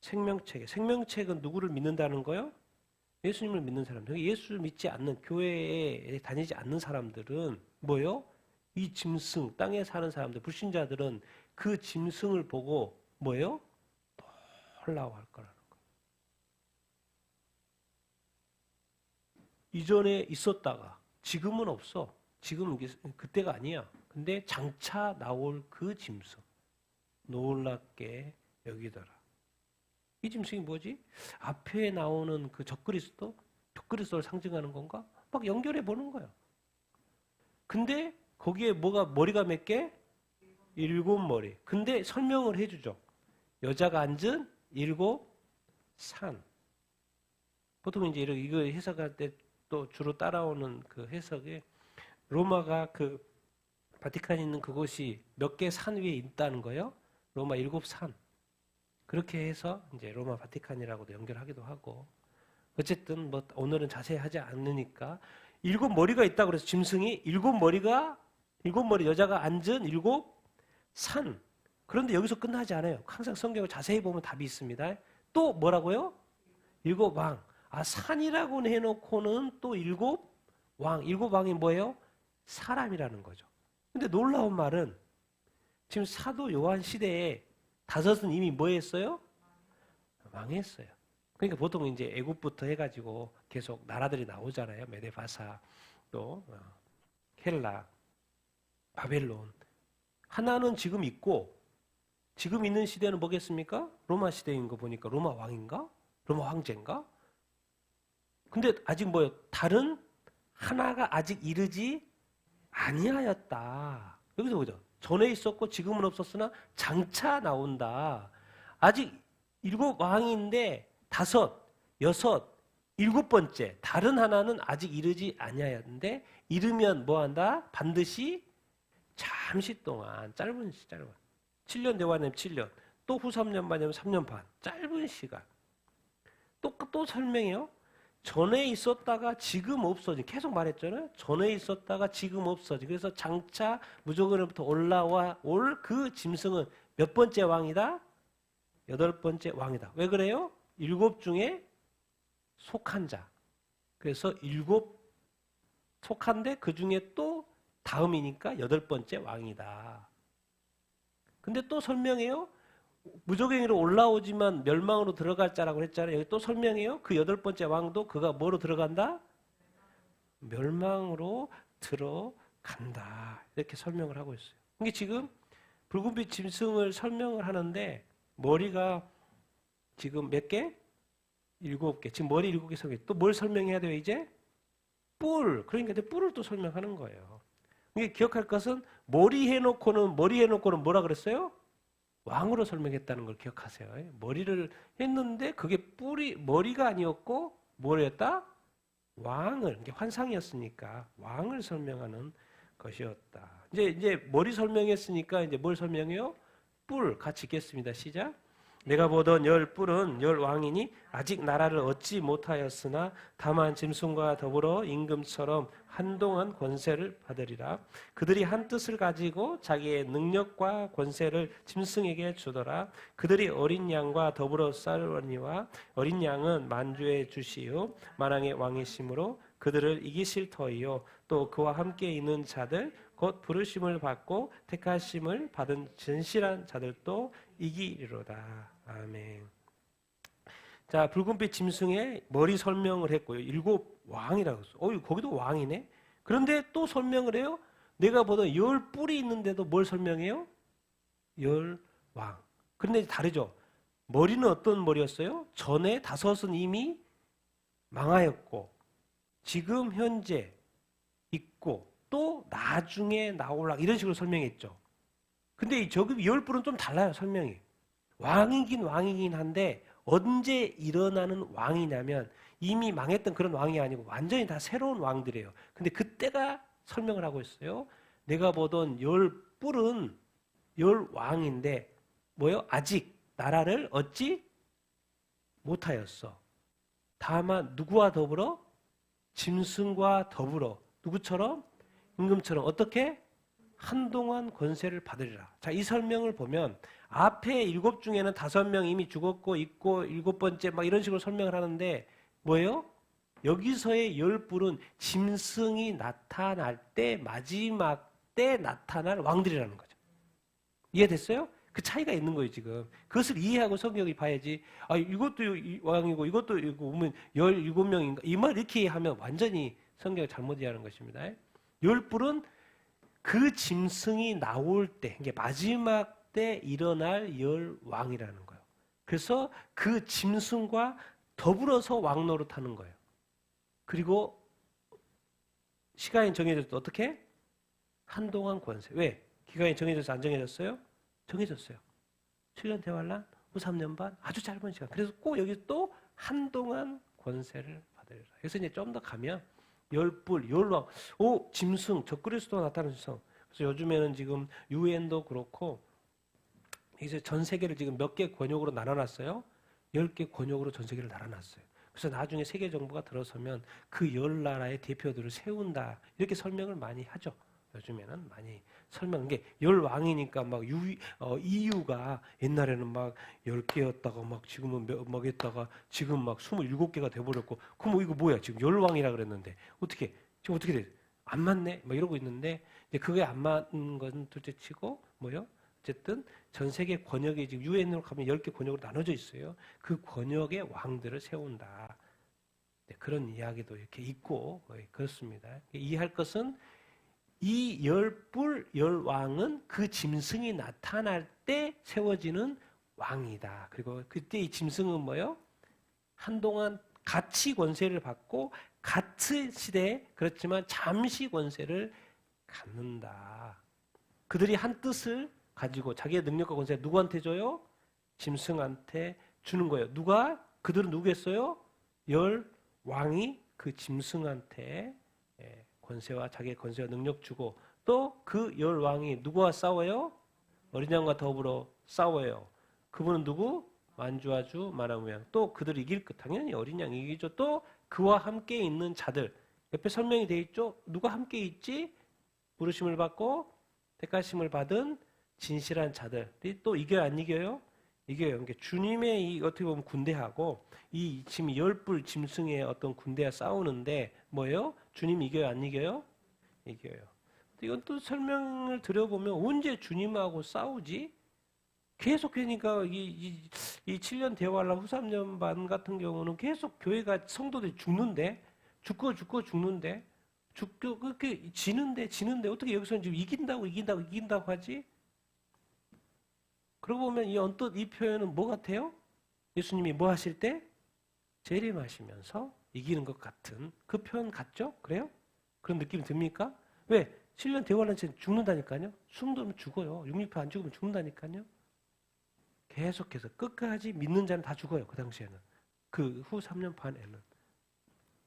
생명책에. 생명책은 누구를 믿는다는 거요? 예수님을 믿는 사람들. 예수를 믿지 않는 교회에 다니지 않는 사람들은 뭐요? 이 짐승, 땅에 사는 사람들, 불신자들은 그 짐승을 보고 뭐예요? 놀라워할 거라는 거예요. 이전에 있었다가 지금은 없어. 지금 그때가 아니야. 근데 장차 나올 그 짐승 놀랍게 여기더라. 이 짐승이 뭐지? 앞에 나오는 그 적그리스도를 상징하는 건가? 막 연결해 보는 거야. 근데 거기에 머리가 몇 개? 7머리. 근데 설명을 해주죠. 여자가 앉은 7산. 보통 이제 이거 해석할 때 또 주로 따라오는 그 해석에 로마가 그 바티칸이 있는 그곳이 몇 개 산 위에 있다는 거예요. 로마 7산. 그렇게 해서 이제 로마 바티칸이라고도 연결하기도 하고. 어쨌든 뭐 오늘은 자세히 하지 않으니까 7머리가 있다고 그래서 짐승이 7머리 여자가 앉은 7산. 그런데 여기서 끝나지 않아요. 항상 성경을 자세히 보면 답이 있습니다. 또 뭐라고요? 7왕. 산이라고 해놓고는 또 7왕. 7왕이 뭐예요? 사람이라는 거죠. 근데 놀라운 말은 지금 사도 요한 시대에 5은 이미 뭐 했어요? 망했어요. 그러니까 보통 이제 애굽부터 해가지고 계속 나라들이 나오잖아요. 메데바사, 또 헬라, 바벨론. 하나는 지금 있고 지금 있는 시대는 뭐겠습니까? 로마 시대인 거 보니까 로마 왕인가? 로마 황제인가? 근데 아직 뭐요? 다른 하나가 아직 이르지 아니하였다. 여기서 보죠. 전에 있었고 지금은 없었으나 장차 나온다. 아직 7왕인데 5, 6, 7번째 다른 하나는 아직 이르지 아니하였는데 이르면 뭐한다? 반드시 잠시 동안 짧은 7년 대화하면 7년 또 후 3년 반이면 3년 반 짧은 시간 또 설명해요. 전에 있었다가 지금 없어진. 계속 말했잖아요. 전에 있었다가 지금 없어진. 그래서 장차 무조건으로부터 올라와 올 그 짐승은 몇 번째 왕이다? 8번째 왕이다. 왜 그래요? 7 중에 속한 자. 그래서 7 속한데 그 중에 또 다음이니까 8번째 왕이다. 근데 또 설명해요. 무조갱이로 올라오지만 멸망으로 들어갈 자라고 했잖아요. 여기 또 설명해요. 그 8번째 왕도 그가 뭐로 들어간다? 멸망으로 들어간다. 이렇게 설명을 하고 있어요. 이게 지금 붉은빛 짐승을 설명을 하는데 머리가 지금 몇 개? 7개. 지금 머리 7개 설명. 또 뭘 설명해야 돼요, 이제? 뿔. 그러니까 이제 뿔을 또 설명하는 거예요. 이게 기억할 것은 머리 해놓고는 뭐라 그랬어요? 왕으로 설명했다는 걸 기억하세요. 머리를 했는데 그게 머리가 아니었고 뭐였다? 왕을, 이게 환상이었으니까 왕을 설명하는 것이었다. 이제 머리 설명했으니까 이제 뭘 설명해요? 뿔 같이 읽겠습니다. 시작. 내가 보던 열 뿔은 열 왕이니 아직 나라를 얻지 못하였으나 다만 짐승과 더불어 임금처럼 한동안 권세를 받으리라. 그들이 한 뜻을 가지고 자기의 능력과 권세를 짐승에게 주더라. 그들이 어린 양과 더불어 싸우려니와 어린 양은 만주의 주시요 만왕의 왕이심으로 그들을 이기실 터이요 또 그와 함께 있는 자들 곧 부르심을 받고 택하심을 받은 진실한 자들도 이기리로다. 아멘. 자, 붉은빛 짐승의 머리 설명을 했고요. 7 왕이라고 했어요. 거기도 왕이네. 그런데 또 설명을 해요. 내가 보던 10 뿔이 있는데도 뭘 설명해요? 10 왕. 그런데 다르죠. 머리는 어떤 머리였어요? 전에 5은 이미 망하였고 지금 현재 있고 또 나중에 나올라 이런 식으로 설명했죠. 근데 이 저기 10 뿔은 좀 달라요, 설명이. 왕이긴 한데 언제 일어나는 왕이냐면 이미 망했던 그런 왕이 아니고 완전히 다 새로운 왕들이에요. 근데 그때가 설명을 하고 있어요. 내가 보던 10 뿔은 10 왕인데 뭐요? 아직 나라를 얻지 못하였어. 다만 누구와 더불어? 짐승과 더불어. 누구처럼? 임금처럼 어떻게? 한동안 권세를 받으리라. 자, 이 설명을 보면 앞에 7 중에는 5명 이미 죽었고 있고 7번째 막 이런 식으로 설명을 하는데 뭐예요? 여기서의 10 뿔은 짐승이 나타날 때 마지막 때 나타날 왕들이라는 거죠. 이해됐어요? 그 차이가 있는 거예요, 지금. 그것을 이해하고 성경이 봐야지. 이것도 왕이고 이것도 이거 보면 17명인가? 이 말 이렇게 하면 완전히 성경을 잘못 이해하는 것입니다. 10 뿔은 그 짐승이 나올 때, 이게 마지막 때 일어날 열 왕이라는 거예요. 그래서 그 짐승과 더불어서 왕 노릇하는 거예요. 그리고 시간이 정해졌을 어떻게? 한동안 권세. 왜? 기간이 정해져서 안 정해졌어요? 정해졌어요. 7년 대환란, 후 3년 반, 아주 짧은 시간. 그래서 꼭 여기 또 한동안 권세를 받으리라. 그래서 이제 좀 더 가면 10뿔, 10왕, 짐승, 적그리스도가 나타나는 짐승. 그래서 요즘에는 지금 유엔도 그렇고 이제 전 세계를 지금 몇 개 권역으로 나눠놨어요. 10개 권역으로 전 세계를 나눠놨어요. 그래서 나중에 세계 정부가 들어서면 그 10나라의 대표들을 세운다. 이렇게 설명을 많이 하죠. 요즘에는 많이 설명한 게 10왕이니까 막 EU가 옛날에는 막 10개였다가 막 지금은 몇 했다가 지금 막 27개가 돼버렸고 그럼 이거 뭐야 지금 10왕이라 그랬는데 지금 어떻게 돼? 안 맞네? 막 이러고 있는데 이제 그게 안 맞는 건 둘째치고 뭐요? 어쨌든 전 세계 권역이 지금 유엔으로 가면 10개 권역으로 나눠져 있어요. 그 권역의 왕들을 세운다. 네, 그런 이야기도 이렇게 있고 그렇습니다. 이해할 것은 이 10뿔 10왕은 그 짐승이 나타날 때 세워지는 왕이다. 그리고 그때 이 짐승은 뭐요? 한동안 같이 권세를 받고 같은 시대에 그렇지만 잠시 권세를 갖는다. 그들이 한 뜻을 가지고 자기의 능력과 권세를 누구한테 줘요? 짐승한테 주는 거예요. 그들은 누구겠어요? 10 왕이 그 짐승한테 권세와 자기의 권세와 능력 주고 또 그 10 왕이 누구와 싸워요? 어린 양과 더불어 싸워요. 그분은 누구? 만주와 주 만왕의 왕. 또 그들 이길 것 당연히 어린 양이 이기죠. 또 그와 함께 있는 자들. 옆에 설명이 돼 있죠. 누가 함께 있지? 부르심을 받고 택하심을 받은 진실한 자들이 또 이겨요 안 이겨요? 이겨요. 그러니까 주님의 이 어떻게 보면 군대하고 이 지금 10뿔 짐승의 어떤 군대가 싸우는데 뭐예요? 주님 이겨요 안 이겨요? 이겨요. 이건 또 설명을 드려보면 언제 주님하고 싸우지? 계속 그러니까 이 7년 대환란 후 3년 반 같은 경우는 계속 교회가 성도들이 죽는데 죽고 죽는데 그렇게 지는데 어떻게 여기서는 지금 이긴다고 하지? 그러고 보면 언뜻 이 표현은 뭐 같아요? 예수님이 뭐 하실 때? 재림하시면서 이기는 것 같은 그 표현 같죠? 그래요? 그런 느낌이 듭니까? 왜? 7년 대환란체는 죽는다니까요. 숨도면 죽어요. 668 안 죽으면 죽는다니까요. 계속해서 끝까지 믿는 자는 다 죽어요. 그 당시에는. 그 후 3년 반에는.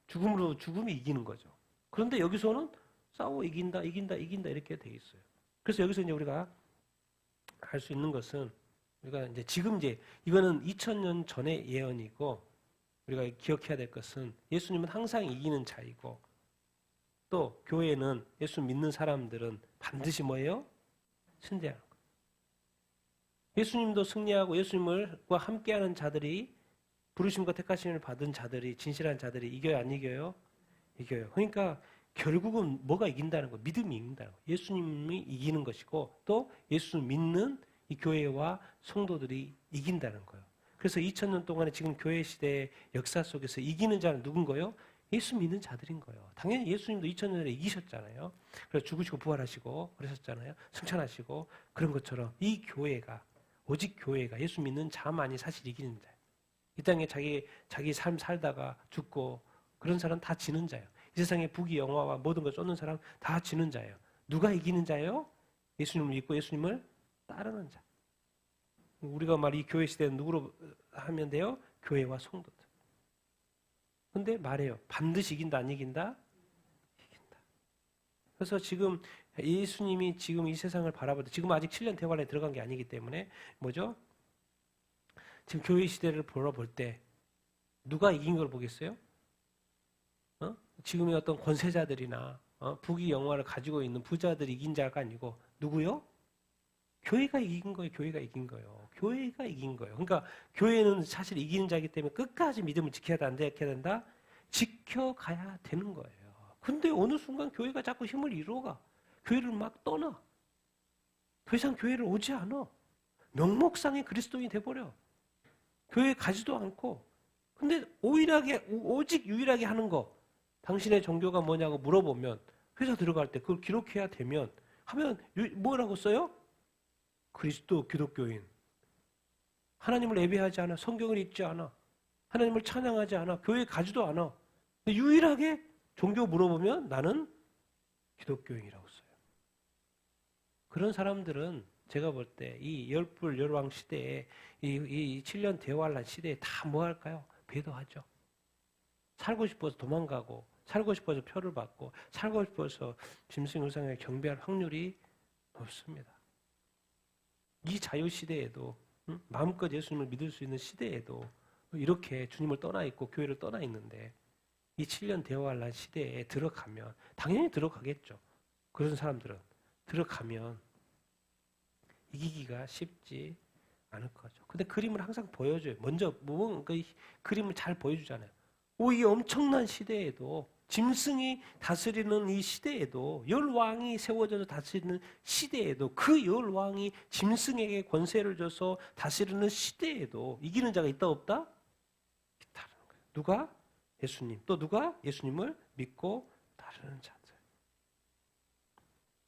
죽음이 이기는 거죠. 그런데 여기서는 싸워 이긴다 이렇게 돼 있어요. 그래서 여기서 이제 우리가 할 수 있는 것은 우리가 이제 지금 이거는 2000년 전의 예언이고 우리가 기억해야 될 것은 예수님은 항상 이기는 자이고 또 교회는 예수 믿는 사람들은 반드시 뭐예요? 승리하는 거예요. 예수님도 승리하고 예수님과 함께하는 자들이 부르심과 택하심을 받은 자들이 진실한 자들이 이겨요 안 이겨요? 이겨요. 그러니까 결국은 뭐가 이긴다는 거예요? 믿음이 이긴다는 거예요. 예수님이 이기는 것이고 또 예수 믿는 이 교회와 성도들이 이긴다는 거예요. 그래서 2000년 동안에 지금 교회 시대의 역사 속에서 이기는 자는 누군 거예요? 예수 믿는 자들인 거예요. 당연히 예수님도 2000년에 이기셨잖아요. 그래서 죽으시고 부활하시고 그러셨잖아요. 승천하시고 그런 것처럼 이 교회가 오직 교회가 예수 믿는 자만이 사실 이기는 자예요. 이 땅에 자기 삶 살다가 죽고 그런 사람 다 지는 자예요. 이 세상에 부귀 영화와 모든 걸 쫓는 사람 다 지는 자예요. 누가 이기는 자예요? 예수님을 믿고 예수님을 따르는 자. 우리가 이 교회 시대는 누구로 하면 돼요? 교회와 성도들. 근데 말해요. 반드시 이긴다 안 이긴다? 이긴다. 그래서 지금 예수님이 지금 이 세상을 바라볼 때 지금 아직 7년 대환에 들어간 게 아니기 때문에 뭐죠? 지금 교회 시대를 볼 때 누가 이긴 걸 보겠어요? 지금의 어떤 권세자들이나 부귀 영화를 가지고 있는 부자들이 이긴 자가 아니고 누구요? 교회가 이긴 거예요. 교회가 이긴 거예요. 교회가 이긴 거예요. 그러니까 교회는 사실 이기는 자이기 때문에 끝까지 믿음을 지켜야 된다? 지켜가야 되는 거예요. 근데 어느 순간 교회가 자꾸 힘을 잃어가. 교회를 막 떠나. 더 이상 교회를 오지 않아. 명목상의 그리스도인이 돼버려. 교회에 가지도 않고. 근데 오직 유일하게 하는 거. 당신의 종교가 뭐냐고 물어보면 회사 들어갈 때 그걸 기록해야 되면 하면 뭐라고 써요? 그리스도 기독교인. 하나님을 예배하지 않아. 성경을 읽지 않아. 하나님을 찬양하지 않아. 교회에 가지도 않아. 근데 유일하게 종교 물어보면 나는 기독교인이라고 써요. 그런 사람들은 제가 볼 때 이 열불 열왕 시대에 이 7년 대환란 시대에 다 뭐 할까요? 배도하죠. 살고 싶어서 도망가고 살고 싶어서 표를 받고 살고 싶어서 짐승 우상에 경배할 확률이 높습니다. 이 자유시대에도 마음껏 예수님을 믿을 수 있는 시대에도 이렇게 주님을 떠나 있고 교회를 떠나 있는데 이 7년 대환란 시대에 들어가면 당연히 들어가겠죠. 그런 사람들은 들어가면 이기기가 쉽지 않을 거죠. 근데 그림을 항상 보여줘요. 먼저 그 그림을 잘 보여주잖아요. 이 엄청난 시대에도 짐승이 다스리는 이 시대에도 열왕이 세워져서 다스리는 시대에도 그 열왕이 짐승에게 권세를 줘서 다스리는 시대에도 이기는 자가 있다 없다? 있다는 거예요. 누가? 예수님. 또 누가? 예수님을 믿고 따르는 자들.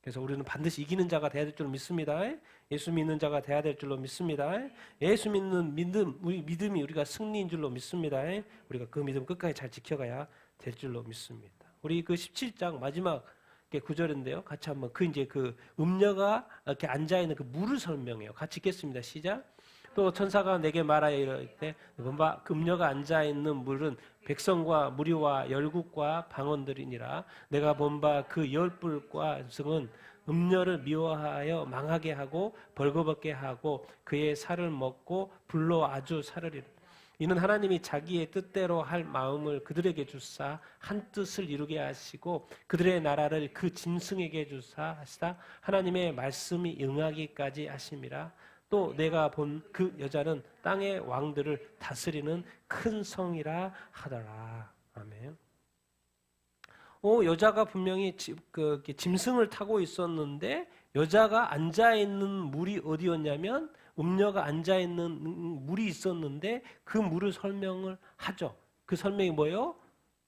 그래서 우리는 반드시 이기는 자가 돼야 될 줄로 믿습니다. 예수 믿는 자가 돼야 될 줄로 믿습니다. 예수 믿는 믿음이 우리가 승리인 줄로 믿습니다. 우리가 그 믿음 끝까지 잘 지켜가야 될 줄로 믿습니다. 우리 그 17장 마지막 구절인데요. 같이 한번 그 음녀가 이렇게 앉아 있는 그 물을 설명해요. 같이 읽겠습니다. 시작. 또 천사가 내게 말하여 이럴 때 본바 음녀가 앉아 있는 물은 백성과 무리와 열국과 방언들이니라. 내가 본바 그 열불과 승은 음녀를 미워하여 망하게 하고 벌거벗게 하고 그의 살을 먹고 불로 아주 사르리라. 이는 하나님이 자기의 뜻대로 할 마음을 그들에게 주사 한 뜻을 이루게 하시고 그들의 나라를 그 짐승에게 주사 하시다 하나님의 말씀이 응하기까지 하심이라. 또 내가 본 그 여자는 땅의 왕들을 다스리는 큰 성이라 하더라. 아멘. 여자가 분명히 짐승을 타고 있었는데 여자가 앉아있는 물이 어디였냐면 음녀가 앉아있는 물이 있었는데 그 물을 설명을 하죠. 그 설명이 뭐예요?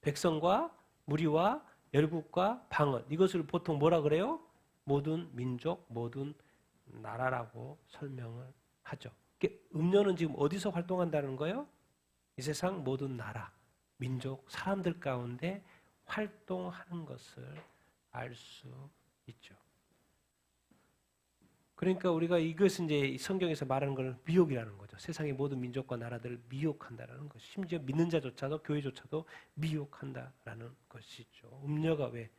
백성과 무리와 열국과 방언. 이것을 보통 뭐라 그래요? 모든 민족, 모든 나라라고 설명을 하죠. 음료는 지금 어디서 활동한다는 거예요? 이 세상 모든 나라, 민족, 사람들 가운데 활동하는 것을 알 수 있죠. 그러니까 우리가 이것은 이제 성경에서 말하는 걸 미혹이라는 거죠. 세상의 모든 민족과 나라들을 미혹한다라는 것. 심지어 믿는 자조차도 교회조차도 미혹한다라는 것이죠. 음녀가 왜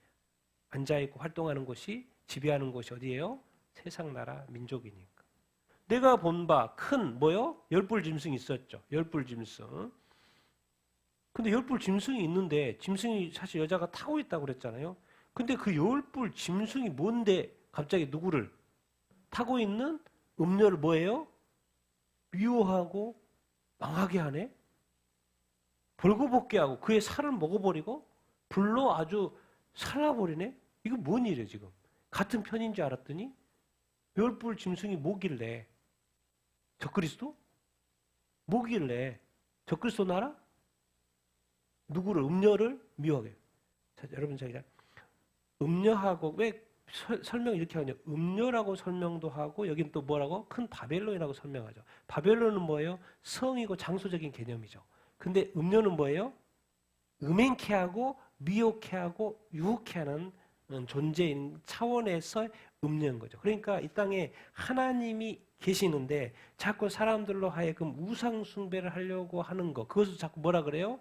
앉아있고 활동하는 곳이 지배하는 곳이 어디예요? 세상 나라 민족이니까. 내가 본 바 큰 뭐요? 열불 짐승이 있었죠. 열불 짐승. 근데 열불 짐승이 있는데 짐승이 사실 여자가 타고 있다고 그랬잖아요. 근데 그 열불 짐승이 뭔데 갑자기 누구를 타고 있는 음녀를 뭐예요? 미워하고 망하게 하네? 벌거벗게 하고 그의 살을 먹어버리고 불로 아주 살라버리네? 이거 뭔 일이에요 지금? 같은 편인 줄 알았더니 열불 짐승이 뭐길래? 적그리스도? 뭐길래? 적그리스도 나라? 누구를? 음녀를 미워하게. 자, 여러분 제가 음녀하고 왜 설명 이렇게 하냐? 음녀라고 설명도 하고 여긴 또 뭐라고? 큰 바벨론이라고 설명하죠. 바벨론은 뭐예요? 성이고 장소적인 개념이죠. 근데 음녀는 뭐예요? 음행케 하고 미혹케 하고 유혹케 하는 존재인 차원에서 음녀인 거죠. 그러니까 이 땅에 하나님이 계시는데 자꾸 사람들로 하여금 우상 숭배를 하려고 하는 거, 그것을 자꾸 뭐라 그래요?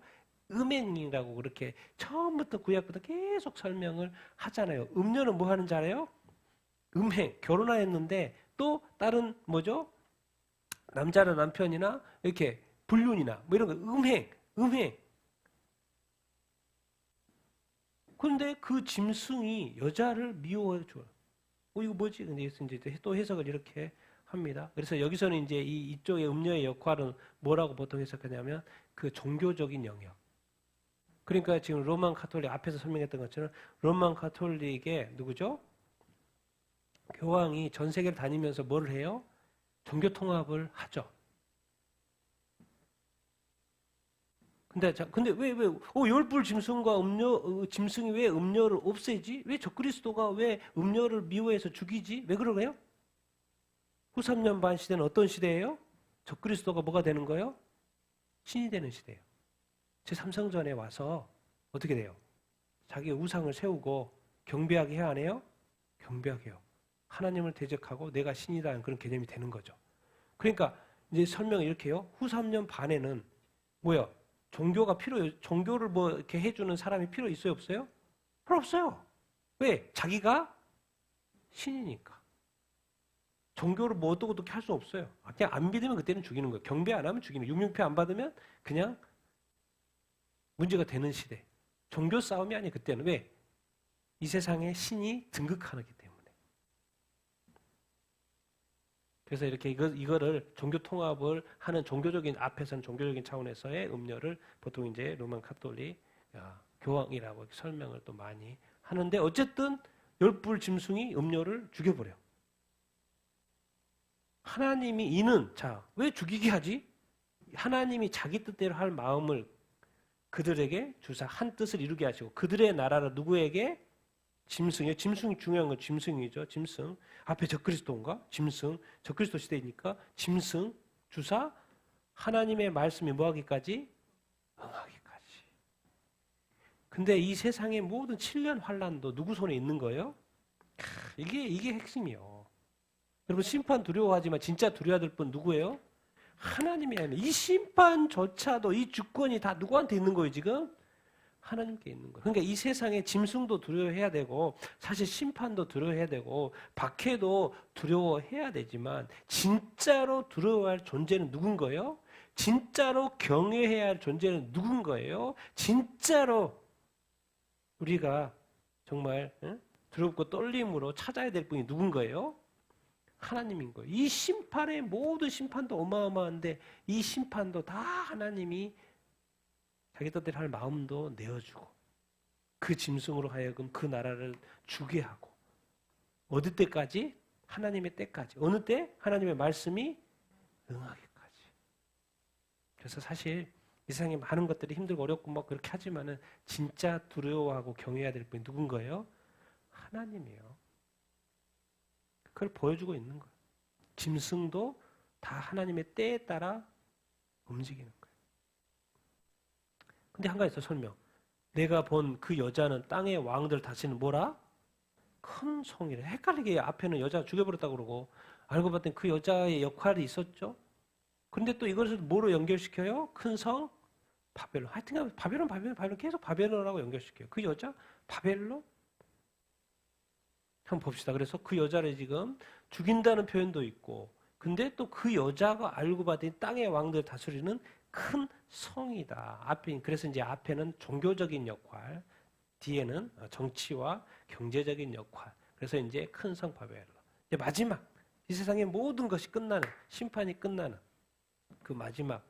음행이라고 그렇게 처음부터 구약부터 계속 설명을 하잖아요. 음녀는 뭐 하는 줄 알아요? 음행, 결혼하였는데 또 다른 뭐죠? 남자나 남편이나 이렇게 불륜이나 뭐 이런 거 음행. 그런데 그 짐승이 여자를 미워해 줘요. 이거 뭐지? 근데 이제 또 해석을 이렇게 합니다. 그래서 여기서는 이제 이쪽의 음녀의 역할은 뭐라고 보통 해석하냐면 그 종교적인 영역. 그러니까 지금 로만 가톨릭 앞에서 설명했던 것처럼 로만 가톨릭의 누구죠? 교황이 전 세계를 다니면서 뭘 해요? 종교 통합을 하죠. 근데 왜 열불 짐승과 짐승이 왜 음녀를 없애지? 왜 적그리스도가 왜 음녀를 미워해서 죽이지? 왜 그러게요? 후 3년 반 시대는 어떤 시대예요? 적그리스도가 뭐가 되는 거예요? 신이 되는 시대예요. 제3성전에 와서 어떻게 돼요? 자기 우상을 세우고 경배하게 해야 하네요? 경배하게 해요. 하나님을 대적하고 내가 신이라는 그런 개념이 되는 거죠. 그러니까 이제 설명을 이렇게 해요. 후 3년 반에는 뭐야? 종교를 뭐 이렇게 해주는 사람이 필요 있어요? 없어요? 필요 없어요. 왜? 자기가 신이니까. 종교를 뭐 어떻게 할 수 없어요. 그냥 안 믿으면 그때는 죽이는 거예요. 경배 안 하면 죽이는 거예요. 육륜표 안 받으면 그냥 문제가 되는 시대. 종교 싸움이 아니에요. 그때는. 왜? 이 세상에 신이 등극하기 때문에. 그래서 이렇게 이거를 종교 통합을 하는 종교적인 앞에서는 종교적인 차원에서의 음료를 보통 이제 로만 카톨릭 교황이라고 설명을 또 많이 하는데 어쨌든 열불 짐승이 음료를 죽여버려. 하나님이 왜 죽이게 하지? 하나님이 자기 뜻대로 할 마음을 그들에게 주사 한 뜻을 이루게 하시고 그들의 나라를 누구에게? 짐승이 중요한 건 짐승이죠. 짐승. 앞에 적그리스도인가? 짐승. 적그리스도 시대이니까 짐승 주사 하나님의 말씀이 뭐하기까지? 응하기까지. 근데 이 세상의 모든 7년 환란도 누구 손에 있는 거예요? 이게 핵심이요. 여러분 심판 두려워하지만 진짜 두려워야 될 분 누구예요? 하나님이 아니에요. 이 심판조차도 이 주권이 다 누구한테 있는 거예요 지금? 하나님께 있는 거예요. 그러니까 이 세상에 짐승도 두려워해야 되고 사실 심판도 두려워해야 되고 박해도 두려워해야 되지만 진짜로 두려워할 존재는 누군 거예요? 진짜로 경외해야 할 존재는 누군 거예요? 진짜로 우리가 정말 두렵고 떨림으로 찾아야 될 분이 누군 거예요? 하나님인 거예요. 이 심판의 모든 심판도 어마어마한데 이 심판도 다 하나님이 자기 뜻대로 할 마음도 내어주고 그 짐승으로 하여금 그 나라를 주게 하고 어느 때까지? 하나님의 때까지. 어느 때? 하나님의 말씀이 응하기까지. 그래서 사실 이 세상에 많은 것들이 힘들고 어렵고 뭐 그렇게 하지만은 진짜 두려워하고 경외해야 될 분이 누군 거예요? 하나님이에요. 그걸 보여주고 있는 거예요. 짐승도 다 하나님의 때에 따라 움직이는 거예요. 근데 한 가지 더 설명. 내가 본 그 여자는 땅의 왕들 다스리는 뭐라? 큰 성이래. 헷갈리게 앞에는 여자 죽여버렸다고 그러고 알고 봤더니 그 여자의 역할이 있었죠. 그런데 또 이것을 뭐로 연결시켜요? 큰 성? 바벨론. 하여튼 바벨론 계속 바벨론하고 연결시켜요. 그 여자? 바벨론? 한번 봅시다. 그래서 그 여자를 지금 죽인다는 표현도 있고 근데 또 그 여자가 알고 봤더니 땅의 왕들 다스리는 큰 성이다. 그래서 이제 앞에는 종교적인 역할, 뒤에는 정치와 경제적인 역할. 그래서 이제 큰 성 바벨론. 이제 마지막 이 세상의 모든 것이 끝나는 심판이 끝나는 그 마지막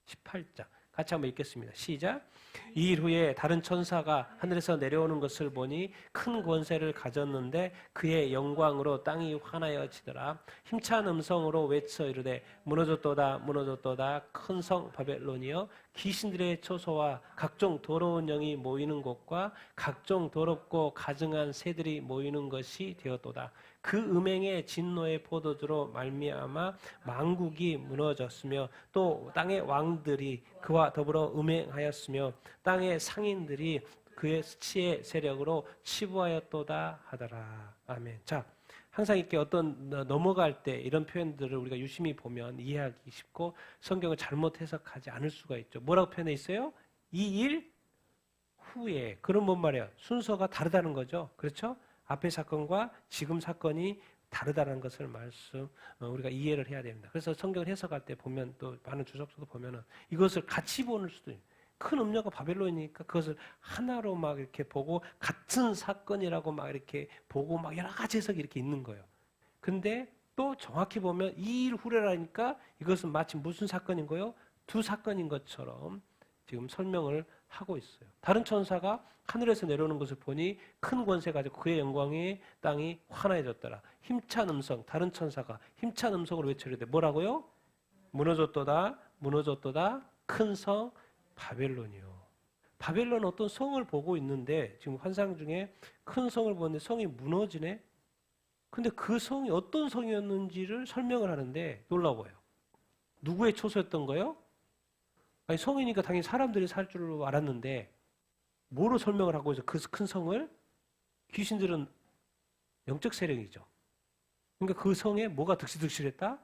18장 같이 한번 읽겠습니다. 시작. 이 일 후에 다른 천사가 하늘에서 내려오는 것을 보니 큰 권세를 가졌는데 그의 영광으로 땅이 환하여지더라. 힘찬 음성으로 외쳐 이르되 무너졌도다 무너졌도다 큰 성 바벨론이여 귀신들의 초소와 각종 더러운 영이 모이는 곳과 각종 더럽고 가증한 새들이 모이는 것이 되었도다. 그 음행의 진노의 포도주로 말미암아 만국이 무너졌으며 또 땅의 왕들이 그와 더불어 음행하였으며 땅의 상인들이 그의 수치의 세력으로 치부하였도다 하더라. 아멘. 자, 항상 이렇게 어떤 넘어갈 때 이런 표현들을 우리가 유심히 보면 이해하기 쉽고 성경을 잘못 해석하지 않을 수가 있죠. 뭐라고 표현해 있어요? 이 일 후에. 그럼 뭔 말이에요? 순서가 다르다는 거죠. 그렇죠? 앞의 사건과 지금 사건이 다르다는 것을 우리가 이해를 해야 됩니다. 그래서 성경을 해석할 때 보면 또 많은 주석서도 보면은 이것을 같이 보는 수도 있어요. 큰 음녀가 바벨론이니까 그것을 하나로 막 이렇게 보고 같은 사건이라고 막 이렇게 보고 막 여러 가지 해석이 이렇게 있는 거예요. 근데 또 정확히 보면 이 일 후래라니까 이것은 마치 무슨 사건인 거예요? 두 사건인 것처럼 지금 설명을 하고 있어요. 다른 천사가 하늘에서 내려오는 것을 보니 큰 권세 가지고 그의 영광에 땅이 환해졌더라. 힘찬 음성, 다른 천사가 힘찬 음성으로 외치려되 뭐라고요? 무너졌도다, 무너졌도다, 큰 성 바벨론이요. 바벨론은 어떤 성을 보고 있는데 지금 환상 중에 큰 성을 보는데 성이 무너지네. 근데 그 성이 어떤 성이었는지를 설명을 하는데 놀라워요. 누구의 초소였던 거예요? 아니 성이니까 당연히 사람들이 살 줄 알았는데 뭐로 설명을 하고 있어? 그 큰 성을 귀신들은 영적 세력이죠. 그러니까 그 성에 뭐가 득실득실했다?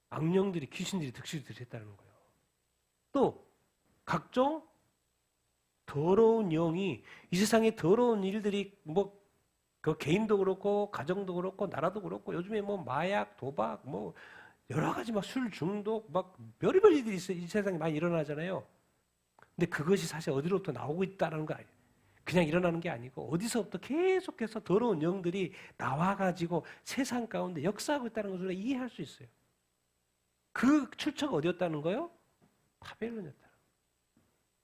악령들이 귀신들이 득실득실했다는 거예요. 또 각종 더러운 영이 이 세상에 더러운 일들이 뭐 그 개인도 그렇고 가정도 그렇고 나라도 그렇고 요즘에 뭐 마약, 도박 뭐 여러 가지 막 술 중독 막 별의별 일들이 있어요. 이 세상에 많이 일어나잖아요. 근데 그것이 사실 어디로부터 나오고 있다는 거 아니에요. 그냥 일어나는 게 아니고 어디서부터 계속해서 더러운 영들이 나와가지고 세상 가운데 역사하고 있다는 것을 우리가 이해할 수 있어요. 그 출처가 어디였다는 거예요? 바벨론이었다.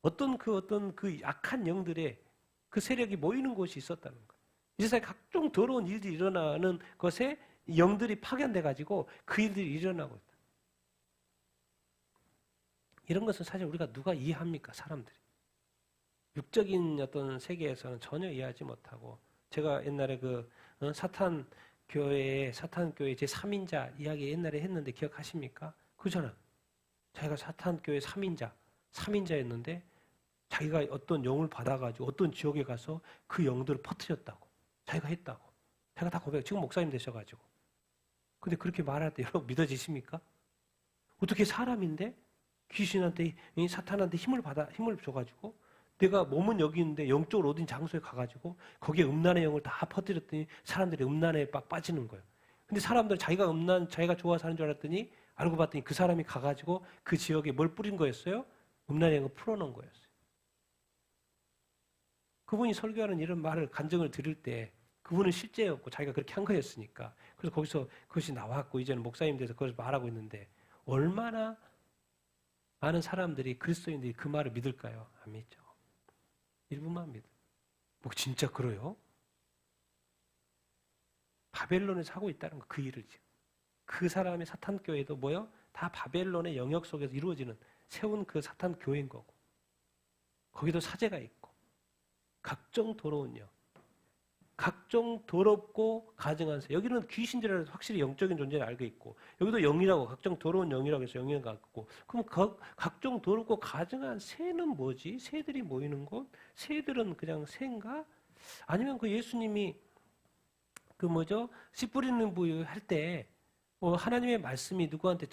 어떤 그 악한 영들의 그 세력이 모이는 곳이 있었다는 거예요. 이 세상에 각종 더러운 일들이 일어나는 것에 영들이 파견돼가지고 그 일들이 일어나고 있다. 이런 것은 사실 우리가 누가 이해합니까? 사람들이. 육적인 어떤 세계에서는 전혀 이해하지 못하고 제가 옛날에 사탄 교회 제3인자 이야기 옛날에 했는데 기억하십니까? 그잖아요. 자기가 사탄 교회 3인자였는데 자기가 어떤 영을 받아가지고 어떤 지역에 가서 그 영들을 퍼뜨렸다고. 자기가 했다고. 자기가 다 고백. 지금 목사님 되셔가지고. 근데 그렇게 말할 때 여러분 믿어지십니까? 어떻게 사람인데 귀신한테 사탄한테 힘을 줘가지고 내가 몸은 여기 있는데 영적으로 어딘 장소에 가가지고 거기에 음란의 영을 다 퍼뜨렸더니 사람들이 음란에 막 빠지는 거예요. 근데 사람들 자기가 좋아서 하는 줄 알았더니 알고 봤더니 그 사람이 가가지고 그 지역에 뭘 뿌린 거였어요? 음란의 영을 풀어놓은 거였어요. 그분이 설교하는 이런 말을 간증을 들을 때 그분은 실제였고 자기가 그렇게 한 거였으니까 그래서 거기서 그것이 나왔고 이제는 목사님 돼서 그것을 말하고 있는데 얼마나 많은 사람들이 그리스도인들이 그 말을 믿을까요? 안 믿죠. 일부만 믿어. 뭐 진짜 그래요? 바벨론에서 하고 있다는 거, 그 일을 지금. 그 사람의 사탄교회도 뭐요? 다 바벨론의 영역 속에서 이루어지는 세운 그 사탄 교회인 거고 거기도 사제가 있고 각종 더러운 영, 각종 더럽고 가증한 새. 여기는 귀신들이라도 확실히 영적인 존재를 알고 있고 여기도 영이라고 각종 더러운 영이라고 해서 영이라고 갖고 그럼 각종 더럽고 가증한 새는 뭐지? 새들이 모이는 곳? 새들은 그냥 새인가? 아니면 그 예수님이 그 뭐죠? 씨 뿌리는 부유 할 때 하나님의 말씀이 누구한테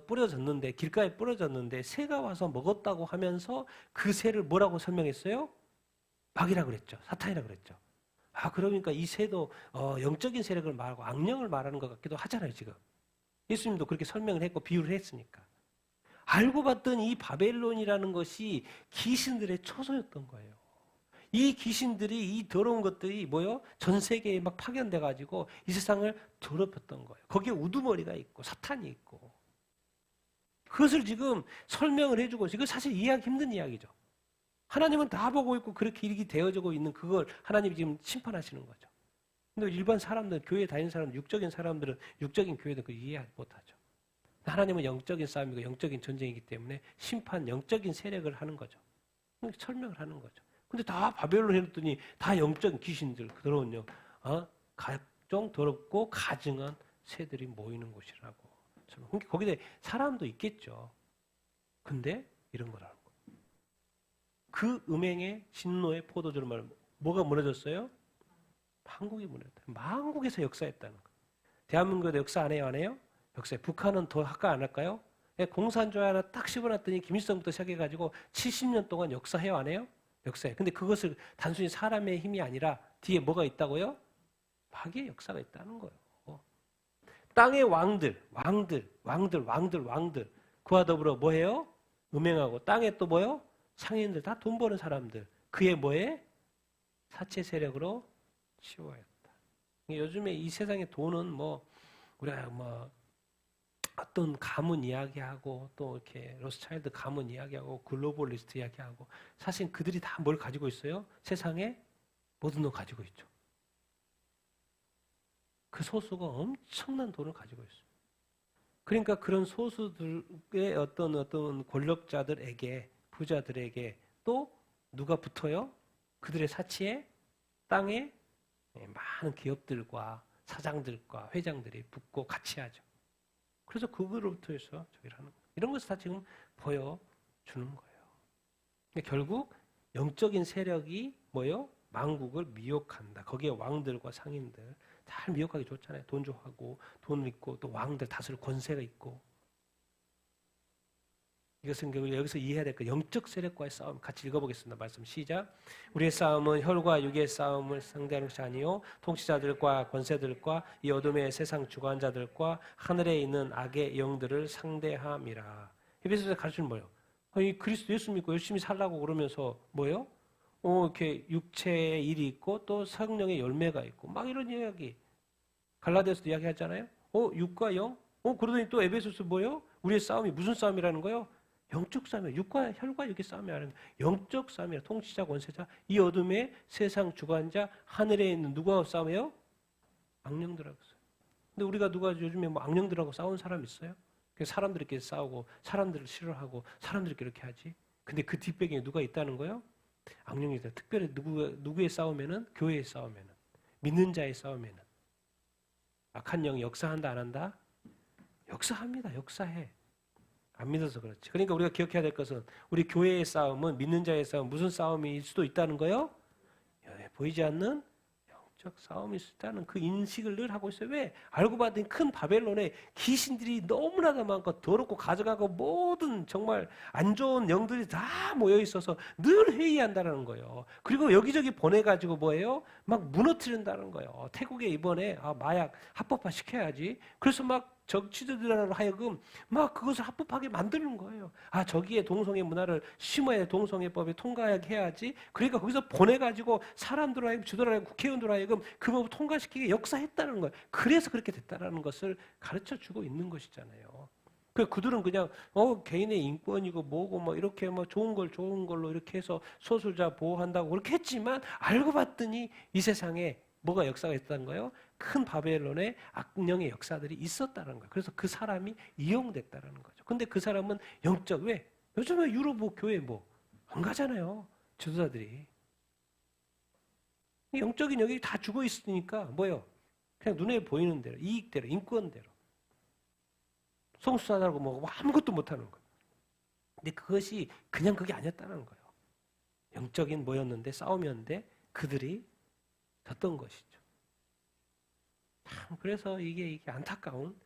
뿌려졌는데 길가에 뿌려졌는데 새가 와서 먹었다고 하면서 그 새를 뭐라고 설명했어요? 박이라고 그랬죠. 사탄이라고 그랬죠. 그러니까 이 새도 영적인 세력을 말하고 악령을 말하는 것 같기도 하잖아요, 지금. 예수님도 그렇게 설명을 했고 비유를 했으니까. 알고 봤더니 이 바벨론이라는 것이 귀신들의 초소였던 거예요. 이 귀신들이 이 더러운 것들이 전 세계에 막 파견돼 가지고 이 세상을 더럽혔던 거예요. 거기에 우두머리가 있고 사탄이 있고. 그것을 지금 설명을 해주고 이거 사실 이해하기 힘든 이야기죠. 하나님은 다 보고 있고 그렇게 일이 되어지고 있는 그걸 하나님이 지금 심판하시는 거죠. 근데 일반 사람들, 교회 다니는 사람, 육적인 사람들은 육적인 교회도 그걸 이해 못하죠. 하나님은 영적인 싸움이고 영적인 전쟁이기 때문에 심판, 영적인 세력을 하는 거죠. 설명을 하는 거죠. 근데 다 바벨론 해놓더니 다 영적인 귀신들, 더러운 영, 각종 더럽고 가증한 새들이 모이는 곳이라고. 거기에 사람도 있겠죠. 근데 이런 거라고. 그 음행의 진노의 포도주를 말하면 뭐가 무너졌어요? 한국이 무너졌다. 한국에서 역사했다는 거. 대한민국에도 역사 안 해요? 안 해요? 역사해. 북한은 더 할까 안 할까요? 공산주의 하나 딱 씹어놨더니 김일성부터 시작해가지고 70년 동안 역사해요? 안 해요? 역사해. 근데 그것을 단순히 사람의 힘이 아니라 뒤에 뭐가 있다고요? 마귀의 역사가 있다는 거예요. 땅의 왕들. 그와 더불어 뭐해요? 음행하고 땅에 또 뭐요? 상인들 다 돈 버는 사람들. 그의 뭐에? 사체 세력으로 치워였다. 요즘에 이 세상의 돈은 우리가 어떤 가문 이야기하고 또 이렇게 로스차일드 가문 이야기하고 글로벌리스트 이야기하고 사실 그들이 다 뭘 가지고 있어요? 세상에 모든 걸 가지고 있죠. 그 소수가 엄청난 돈을 가지고 있어요. 그러니까 그런 소수들의 어떤 권력자들에게 부자들에게 또 누가 붙어요? 그들의 사치에 땅에 많은 기업들과 사장들과 회장들이 붙고 같이 하죠. 그래서 그거로부터 해서 저기를 하는 거예요. 이런 것을 다 지금 보여주는 거예요. 근데 결국 영적인 세력이 만국을 미혹한다. 거기에 왕들과 상인들 잘 미혹하기 좋잖아요. 돈 좋아하고 돈 있고 또 왕들 다스릴 권세가 있고. 이것은 여기서 이해해야 될 거 영적 세력과의 싸움. 같이 읽어보겠습니다. 말씀 시작. 우리의 싸움은 혈과 육의 싸움을 상대하는 것이 아니요 통치자들과 권세들과 이 어둠의 세상 주관자들과 하늘에 있는 악의 영들을 상대함이라. 에베소서에 가르치는 뭐예요? 이 그리스도 예수 믿고 열심히 살라고 그러면서 뭐예요? 이렇게 육체의 일이 있고 또 성령의 열매가 있고 막 이런 이야기. 갈라디아서도 이야기하잖아요. 육과 영? 그러더니 또 에베소서 뭐예요? 우리의 싸움이 무슨 싸움이라는 거예요? 영적 싸움이에요. 혈과 육의 싸움이 아니라 영적 싸움이에요. 통치자, 권세자, 이 어둠의 세상 주관자, 하늘에 있는 누구하고 싸워요? 악령들하고 싸워요. 근데 우리가 누가 요즘에 악령들하고 싸운 사람 있어요? 사람들끼리 싸우고 사람들을 싫어하고 사람들끼리 이렇게 하지. 근데 그 뒷배경에 누가 있다는 거예요? 악령이 있다. 특별히 누구의 싸우면은 교회의 싸우면은 믿는 자의 싸우면은 악한 영이 역사한다 안 한다? 역사합니다. 역사해. 안 믿어서 그렇지. 그러니까 우리가 기억해야 될 것은 우리 교회의 싸움은 믿는 자의 싸움 무슨 싸움일 수도 있다는 거예요? 보이지 않는 영적 싸움일 수 있다는 그 인식을 늘 하고 있어요. 왜? 알고 봤더니 큰 바벨론에 귀신들이 너무나도 많고 더럽고 가져가고 모든 정말 안 좋은 영들이 다 모여 있어서 늘 회의한다는 거예요. 그리고 여기저기 보내가지고 뭐예요? 막 무너뜨린다는 거예요. 태국에 이번에 마약 합법화 시켜야지. 그래서 막 정치자들로 하여금 막 그것을 합법하게 만드는 거예요. 저기에 동성애 문화를 심어야 동성애법에 통과하게 해야지. 그러니까 거기서 보내가지고 사람들 하여금 주도를 하여금 국회의원들 하여금 그 법을 통과시키게 역사했다는 거예요. 그래서 그렇게 됐다는 것을 가르쳐주고 있는 것이잖아요. 그들은 그냥 개인의 인권이고 뭐고 이렇게 좋은 걸로 이렇게 해서 소수자 보호한다고 그렇게 했지만 알고 봤더니 이 세상에 뭐가 역사가 있다는 거예요? 큰 바벨론의 악령의 역사들이 있었다는 거예요. 그래서 그 사람이 이용됐다는 거죠. 근데 그 사람은 영적, 왜? 요즘에 유럽 교회 안 가잖아요. 지도자들이. 영적인 영역이 다 죽어 있으니까 뭐예요? 그냥 눈에 보이는 대로, 이익대로, 인권대로. 성수사다라고 뭐 아무것도 못하는 거예요. 근데 그것이 그냥 그게 아니었다는 거예요. 영적인 뭐였는데, 싸움이었는데 그들이 졌던 것이죠. 참 그래서 이게 안타까운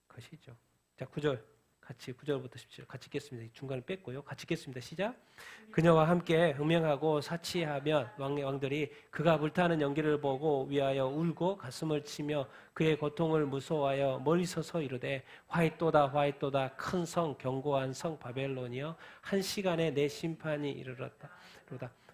것이죠. 자, 9절 같이 9절부터 17절 같이 읽겠습니다. 중간을 뺐고요. 같이 읽겠습니다. 시작. 그녀와 함께 음행하고 사치하며 왕들이 그가 불타는 연기를 보고 위하여 울고 가슴을 치며 그의 고통을 무서워하여 멀리 서서 이르되 화이또다 화이또다 큰 성 견고한 성 바벨론이여 한 시간에 내 심판이 이르렀다.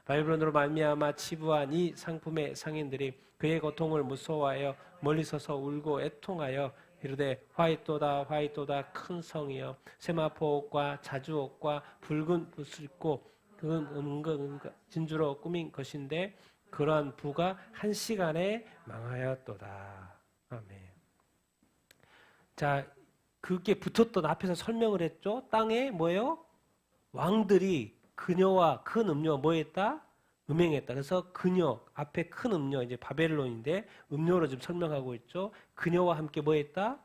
바벨론으로 말미암아 치부한 이 상품의 상인들이 그의 고통을 무서워하여 멀리 서서 울고 애통하여 이르되 화이또다 화이또다 큰 성이여 세마포옷과 자주옷과 붉은 붓을 입고 그건 은근 진주로 꾸민 것인데 그러한 부가 한 시간에 망하였도다. 아멘. 자, 그게 붙었던 앞에서 설명을 했죠. 땅에 뭐예요? 왕들이 그녀와 큰 음료 뭐했다? 음행했다. 그래서 그녀 앞에 큰 음료 이제 바벨론인데 음료로 지금 설명하고 있죠. 그녀와 함께 뭐했다?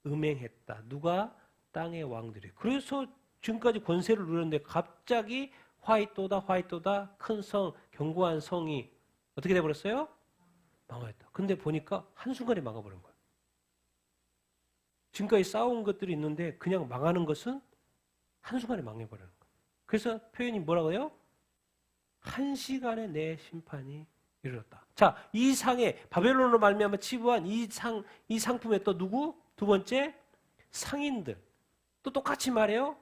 음행했다. 누가? 땅의 왕들이. 그래서 지금까지 권세를 누렸는데 갑자기 화이또다 화이또다 큰 성 견고한 성이 어떻게 돼버렸어요? 망했다. 근데 보니까 한순간에 망해버린 거예요. 지금까지 쌓아온 것들이 있는데 그냥 망하는 것은 한순간에 망해버리는 거예요. 그래서 표현이 뭐라고요? 한 시간에 내 심판이 이르렀다. 자, 이 상에 바벨론으로 말미암아 치부한 이 상품에 또 누구? 두 번째 상인들. 또 똑같이 말해요.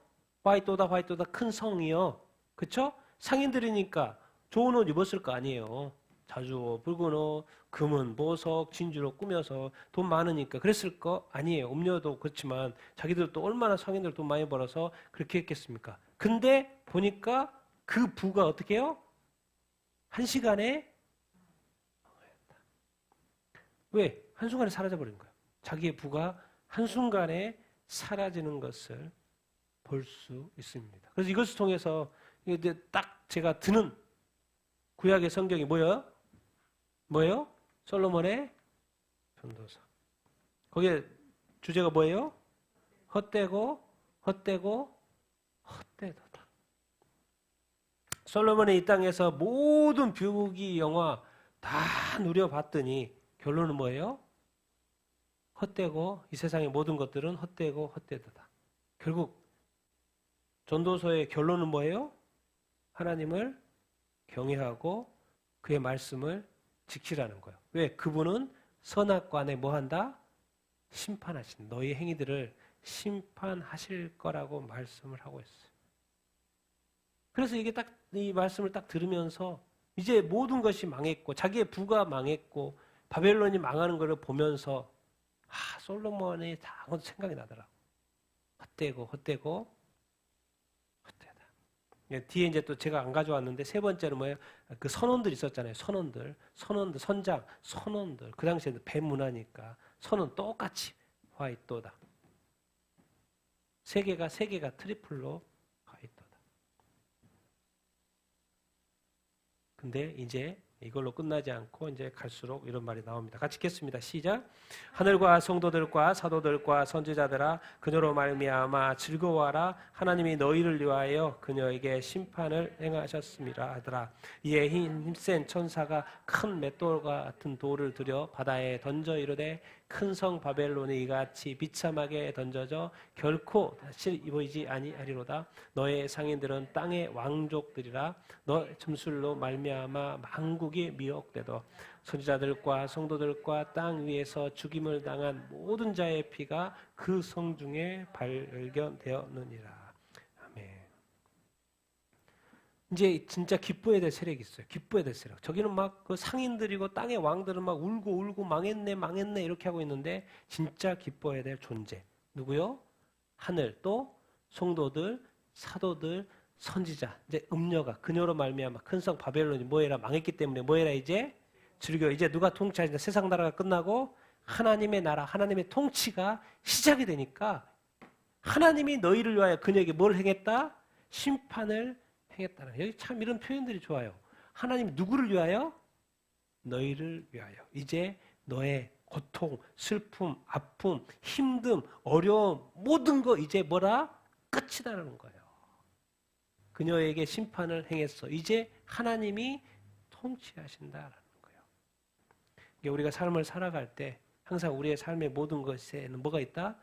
화이또다 화이또다 큰 성이요. 그렇죠? 상인들이니까 좋은 옷 입었을 거 아니에요. 자주 붉은 옷, 금은 보석, 진주로 꾸며서 돈 많으니까 그랬을 거 아니에요. 음료도 그렇지만 자기들도 얼마나 상인들 돈 많이 벌어서 그렇게 했겠습니까? 근데 보니까 그 부가 어떻게 해요? 한 시간에 왜? 한순간에 사라져버린 거예요. 자기의 부가 한순간에 사라지는 것을 볼 수 있습니다. 그래서 이것을 통해서 이제 딱 제가 드는 구약의 성경이 뭐예요? 뭐예요? 솔로몬의 전도서. 거기에 주제가 뭐예요? 헛되고 헛되고 헛되도다. 솔로몬이 이 땅에서 모든 부귀 영화 다 누려봤더니 결론은 뭐예요? 헛되고 이 세상의 모든 것들은 헛되고 헛되도다. 결국 전도서의 결론은 뭐예요? 하나님을 경외하고 그의 말씀을 지키라는 거예요. 왜? 그분은 선악관에 뭐한다? 심판하신 너희 행위들을 심판하실 거라고 말씀을 하고 있어요. 그래서 이게 딱 이 말씀을 딱 들으면서 이제 모든 것이 망했고 자기의 부가 망했고 바벨론이 망하는 것을 보면서 솔로몬이 다 생각이 나더라고. 헛되고 헛되고 헛되다. 뒤에 이제 또 제가 안 가져왔는데 세 번째는 뭐예요? 그 선원들 있었잖아요. 선원들, 선장, 선원들. 그 당시에는 배문화니까 선원 똑같이 화이또다. 세 개가 트리플로 화이또다. 근데 이제 이걸로 끝나지 않고 이제 갈수록 이런 말이 나옵니다. 같이 읽겠습니다. 시작. 하늘과 성도들과 사도들과 선지자들아 그녀로 말미암아 즐거워하라. 하나님이 너희를 위하여 그녀에게 심판을 행하셨음이라 하더라. 이에 힘센 천사가 큰 맷돌과 같은 돌을 들여 바다에 던져 이르되 큰 성 바벨론이 이같이 비참하게 던져져 결코 다시 보이지 아니하리로다. 너의 상인들은 땅의 왕족들이라. 너 점술로 말미암아 만국이 미혹되도 선지자들과 성도들과 땅 위에서 죽임을 당한 모든 자의 피가 그 성 중에 발견되었느니라. 아멘. 이제 진짜 기뻐해야 될 세력이 있어요. 기뻐해야 될 세력. 저기는 막 그 상인들이고 땅의 왕들은 막 울고 망했네 이렇게 하고 있는데 진짜 기뻐해야 될 존재. 누구요? 하늘 또 성도들, 사도들, 선지자. 이제 음녀가 그녀로 말미암아 큰 성 바벨론이 뭐해라 망했기 때문에 뭐해라 이제 즐겨. 이제 누가 통치하니까 세상 나라가 끝나고 하나님의 나라, 하나님의 통치가 시작이 되니까 하나님이 너희를 위하여 그녀에게 뭘 행했다? 심판을 행했다는 거예요. 여기 참 이런 표현들이 좋아요. 하나님 누구를 위하여? 너희를 위하여. 이제 너의 고통, 슬픔, 아픔, 힘듦, 어려움 모든 거 이제 뭐라? 끝이다라는 거예요. 그녀에게 심판을 행했어. 이제 하나님이 통치하신다라는 거예요. 우리가 삶을 살아갈 때 항상 우리의 삶의 모든 것에는 뭐가 있다?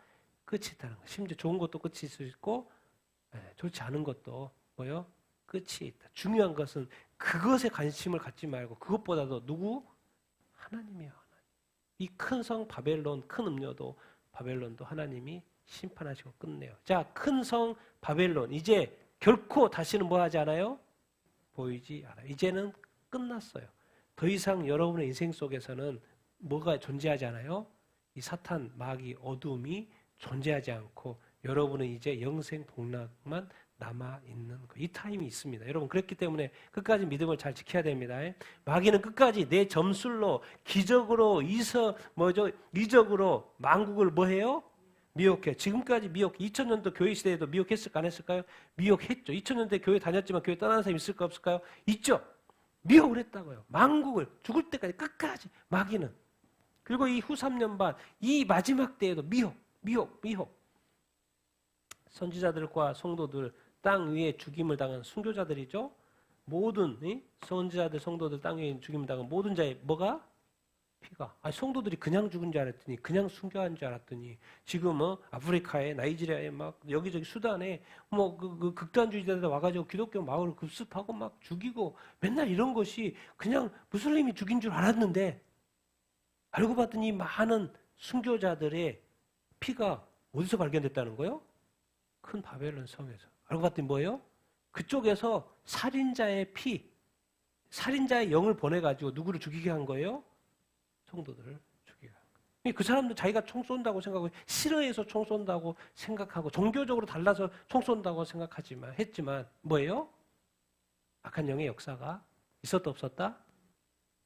끝이 있다는 거예요. 심지어 좋은 것도 끝이 있을 수 있고 좋지 않은 것도 뭐요? 끝이 있다. 중요한 것은 그것에 관심을 갖지 말고 그것보다도 누구? 하나님이요. 이 큰 성 바벨론, 큰 음료도 바벨론도 하나님이 심판하시고 끝내요. 자, 큰 성 바벨론 이제 결코 다시는 뭐 하지 않아요? 보이지 않아요. 이제는 끝났어요. 더 이상 여러분의 인생 속에서는 뭐가 존재하지 않아요? 이 사탄, 마귀, 어둠이 존재하지 않고 여러분은 이제 영생 복락만 남아있는 거. 이 타임이 있습니다. 여러분 그렇기 때문에 끝까지 믿음을 잘 지켜야 됩니다. 마귀는 끝까지 내 점술로 기적으로 이적으로 만국을 뭐해요? 미혹해. 지금까지 미혹. 2000년도 교회 시대에도 미혹했을까 안 했을까요? 미혹했죠. 2000년대 교회 다녔지만 교회 떠나는 사람이 있을까 없을까요? 있죠. 미혹을 했다고요. 만국을 죽을 때까지 끝까지 마귀는. 그리고 이 후 3년 반 이 마지막 때에도 미혹. 선지자들과 성도들 땅 위에 죽임을 당한 순교자들이죠. 모든 선지자들, 성도들 땅 위에 죽임을 당한 모든 자의 뭐가? 피가. 성도들이 그냥 죽은 줄 알았더니 그냥 순교한 줄 알았더니 지금 아프리카에 나이지리아에 막 여기저기 수단에 그 극단주의자들 와가지고 기독교 마을을 급습하고 막 죽이고 맨날 이런 것이 그냥 무슬림이 죽인 줄 알았는데 알고 봤더니 많은 순교자들의 피가 어디서 발견됐다는 거예요? 큰 바벨론 성에서. 알고 봤더니 뭐예요? 그쪽에서 살인자의 살인자의 영을 보내가지고 누구를 죽이게 한 거예요? 성도들을 죽이게 한 거예요. 그 사람들 자기가 총 쏜다고 생각하고 싫어해서 총 쏜다고 생각하고 종교적으로 달라서 총 쏜다고 했지만 뭐예요? 악한 영의 역사가 있었다 없었다?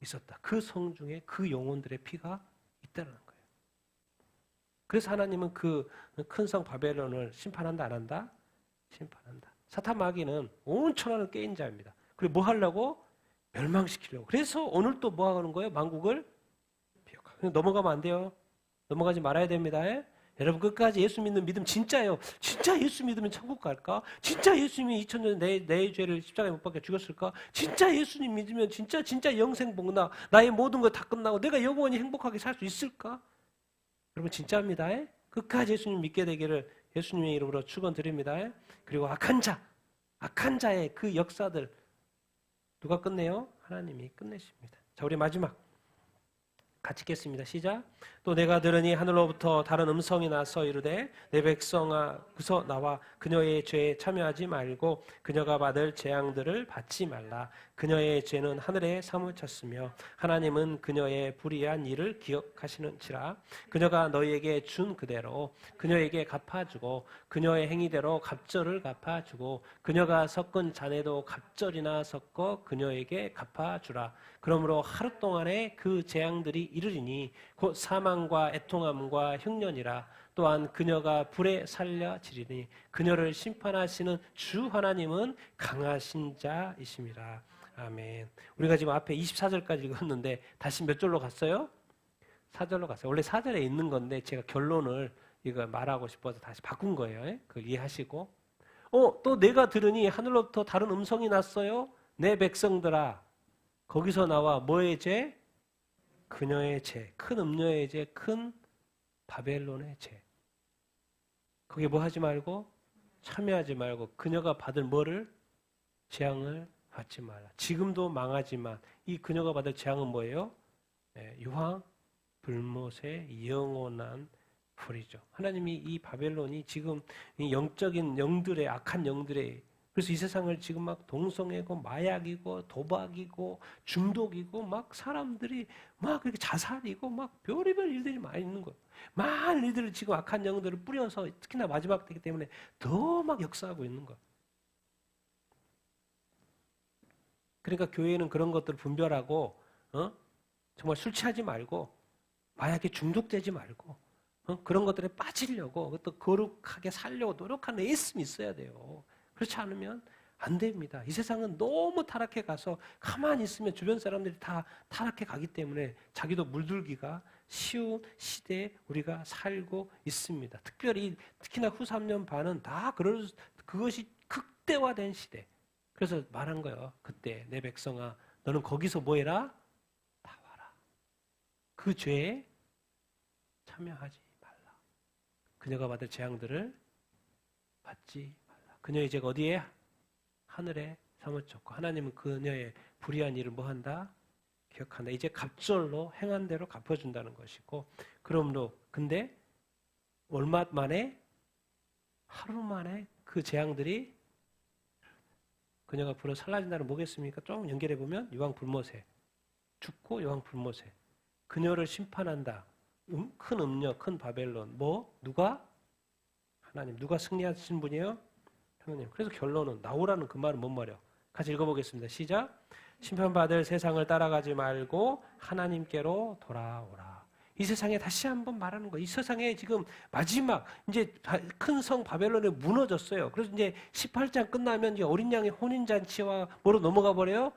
있었다. 그 성 중에 그 영혼들의 피가 있다는 거예요. 그래서 하나님은 그 큰 성 바벨론을 심판한다 안 한다? 심판한다. 사탄 마귀는 온 천하를 깨인 자입니다. 그리고 뭐 하려고? 멸망시키려고. 그래서 오늘 또 뭐 하는 거예요? 만국을 비옥하고. 넘어가면 안 돼요. 넘어가지 말아야 됩니다. 여러분 끝까지 예수 믿는 믿음 진짜예요. 진짜 예수 믿으면 천국 갈까? 진짜 예수님이 2000년 내 죄를 십자가에 못 박혀 죽었을까? 진짜 예수님 믿으면 진짜 영생 복나 나의 모든 거 다 끝나고 내가 영원히 행복하게 살 수 있을까? 여러분 진짜입니다. 끝까지 예수님 믿게 되기를 예수님의 이름으로 축원드립니다. 그리고 악한 자의 그 역사들 누가 끝내요? 하나님이 끝내십니다. 자, 우리 마지막 같이 읽겠습니다. 시작. 또 내가 들으니 하늘로부터 다른 음성이 나서 이르되 내 백성아 그서 나와 그녀의 죄에 참여하지 말고 그녀가 받을 재앙들을 받지 말라. 그녀의 죄는 하늘에 사무쳤으며 하나님은 그녀의 불의한 일을 기억하시는지라. 그녀가 너희에게 준 그대로 그녀에게 갚아주고 그녀의 행위대로 갑절을 갚아주고 그녀가 섞은 잔에도 갑절이나 섞어 그녀에게 갚아주라. 그러므로 하루 동안에 그 재앙들이 이르리니 곧 사망과 애통함과 흉년이라. 또한 그녀가 불에 살려지리니 그녀를 심판하시는 주 하나님은 강하신 자이심이라. 아멘. 우리가 지금 앞에 24절까지 읽었는데 다시 몇 절로 갔어요? 4절로 갔어요. 원래 4절에 있는 건데 제가 결론을 이거 말하고 싶어서 다시 바꾼 거예요. 그걸 이해하시고. 또 내가 들으니 하늘로부터 다른 음성이 났어요. 내 백성들아. 거기서 나와 뭐의 죄? 그녀의 죄. 큰 음녀의 죄. 큰 바벨론의 죄. 거기에 뭐 하지 말고? 참여하지 말고 그녀가 받을 뭐를? 재앙을 받지 말라. 지금도 망하지만 이 그녀가 받을 재앙은 뭐예요? 유황, 불못의 영원한 불이죠. 하나님이 이 바벨론이 지금 이 영적인 영들의 악한 영들의 그래서 이 세상을 지금 막 동성애고 마약이고 도박이고 중독이고 막 사람들이 막 이렇게 자살이고 막 별의별 일들이 많이 있는 거예요. 많은 일들을 지금 악한 영들을 뿌려서 특히나 마지막 때이기 때문에 더 막 역사하고 있는 거예요. 그러니까 교회는 그런 것들을 분별하고 정말 술 취하지 말고 마약에 중독되지 말고 그런 것들에 빠지려고 또 거룩하게 살려고 노력하는 애씀이 있어야 돼요. 그렇지 않으면 안 됩니다. 이 세상은 너무 타락해 가서 가만히 있으면 주변 사람들이 다 타락해 가기 때문에 자기도 물들기가 쉬운 시대에 우리가 살고 있습니다. 특히나 후 3년 반은 다 그것이 극대화된 시대. 그래서 말한 거예요. 그때 내 백성아 너는 거기서 뭐 해라? 다 와라. 그 죄에 참여하지 말라. 그녀가 받을 재앙들을 받지 말라. 그녀의 죄가 어디에? 하늘에 사무쳤고 하나님은 그녀의 불의한 일을 뭐 한다? 기억한다. 이제 갑절로 행한 대로 갚아준다는 것이고 그러므로 근데 얼마 만에? 하루 만에 그 재앙들이 그녀가 불어 사라진다는 뭐겠습니까? 좀 연결해 보면 유황 불못에 죽고 유황 불못에 그녀를 심판한다. 큰 음녀, 큰 바벨론. 뭐? 누가? 하나님. 누가 승리하신 분이에요? 하나님. 그래서 결론은 나오라는 그 말은 뭔 말이야? 같이 읽어보겠습니다. 시작. 심판받을 세상을 따라가지 말고 하나님께로 돌아오라. 이 세상에 다시 한번 말하는 거예요. 이 세상에 지금 마지막 이제 큰 성 바벨론에 무너졌어요. 그래서 이제 18장 끝나면 이제 어린 양의 혼인 잔치와 뭐로 넘어가 버려요?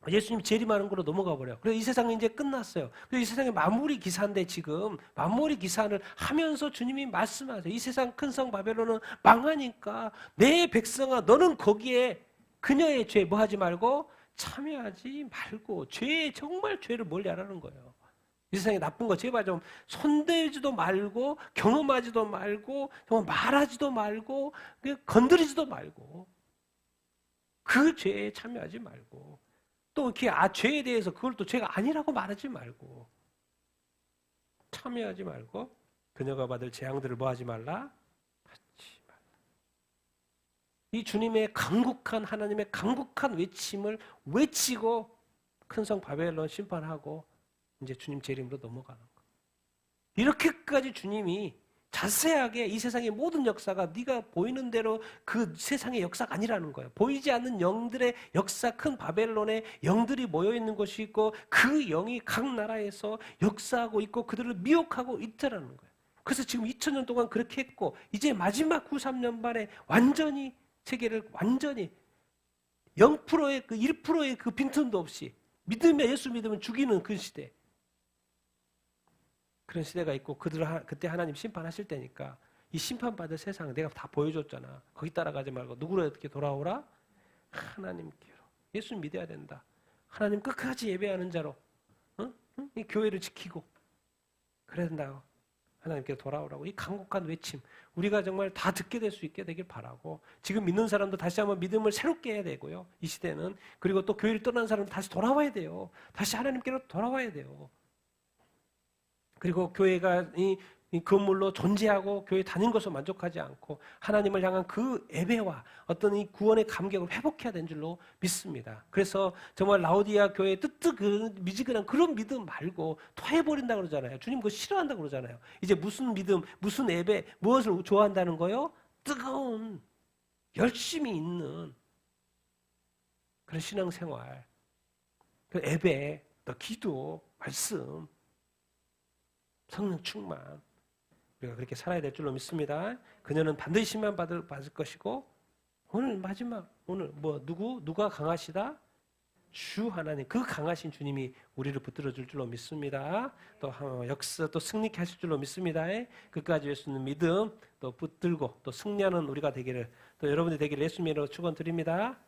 예수님 재림하는 거로 넘어가 버려요. 그래서 이 세상은 이제 끝났어요. 그래서 이 세상의 마무리 기사인데 지금 마무리 기사를 하면서 주님이 말씀하세요. 이 세상 큰 성 바벨론은 망하니까 내 백성아 너는 거기에 그녀의 죄 뭐 하지 말고 참여하지 말고 정말 죄를 멀리 하라는 거예요. 이 세상에 나쁜 거 제발 좀 손대지도 말고 경험하지도 말고 정말 말하지도 말고 건드리지도 말고 그 죄에 참여하지 말고 또 이렇게 죄에 대해서 그걸 또 죄가 아니라고 말하지 말고 참여하지 말고 그녀가 받을 재앙들을 뭐 하지 말라? 받지 말라. 이 주님의 강국한 하나님의 강국한 외침을 외치고 큰 성 바벨론 심판하고 이제 주님 재림으로 넘어가는 거. 이렇게까지 주님이 자세하게 이 세상의 모든 역사가 네가 보이는 대로 그 세상의 역사가 아니라는 거예요. 보이지 않는 영들의 역사, 큰 바벨론의 영들이 모여있는 것이 있고 그 영이 각 나라에서 역사하고 있고 그들을 미혹하고 있다라는 거예요. 그래서 지금 2000년 동안 그렇게 했고 이제 마지막 후 3년 만에 완전히 세계를 완전히 0%의 그 1%의 그 빈틈도 없이 믿으면 예수 믿으면 죽이는 그 시대. 그런 시대가 있고 그때 하나님 심판하실 때니까 이 심판받을 세상 내가 다 보여줬잖아. 거기 따라가지 말고 누구로 어떻게 돌아오라? 하나님께로. 예수 믿어야 된다. 하나님 끝까지 예배하는 자로 이 교회를 지키고 그래야 된다고. 하나님께로 돌아오라고. 이 강곡한 외침 우리가 정말 다 듣게 될 수 있게 되길 바라고 지금 믿는 사람도 다시 한번 믿음을 새롭게 해야 되고요. 이 시대는. 그리고 또 교회를 떠난 사람도 다시 돌아와야 돼요. 다시 하나님께로 돌아와야 돼요. 그리고 교회가 이 건물로 존재하고 교회 다닌 것으로 만족하지 않고 하나님을 향한 그 예배와 어떤 이 구원의 감격을 회복해야 되는 줄로 믿습니다. 그래서 정말 라오디아 교회의 미지근한 그런 믿음 말고 토해버린다고 그러잖아요. 주님 그거 싫어한다고 그러잖아요. 이제 무슨 믿음, 무슨 예배, 무엇을 좋아한다는 거요? 뜨거운 열심히 있는 그런 신앙생활, 그 예배, 또 기도, 말씀 성령 충만 우리가 그렇게 살아야 될 줄로 믿습니다. 그녀는 반드시 심판받을 것이고 오늘 마지막 오늘 누가 강하시다? 주 하나님 그 강하신 주님이 우리를 붙들어 줄 줄로 믿습니다. 또 역사 또 승리케 하실 줄로 믿습니다. 끝까지 예수님 믿음 또 붙들고 또 승리하는 우리가 되기를 또 여러분이 되기를 예수님으로 축원드립니다.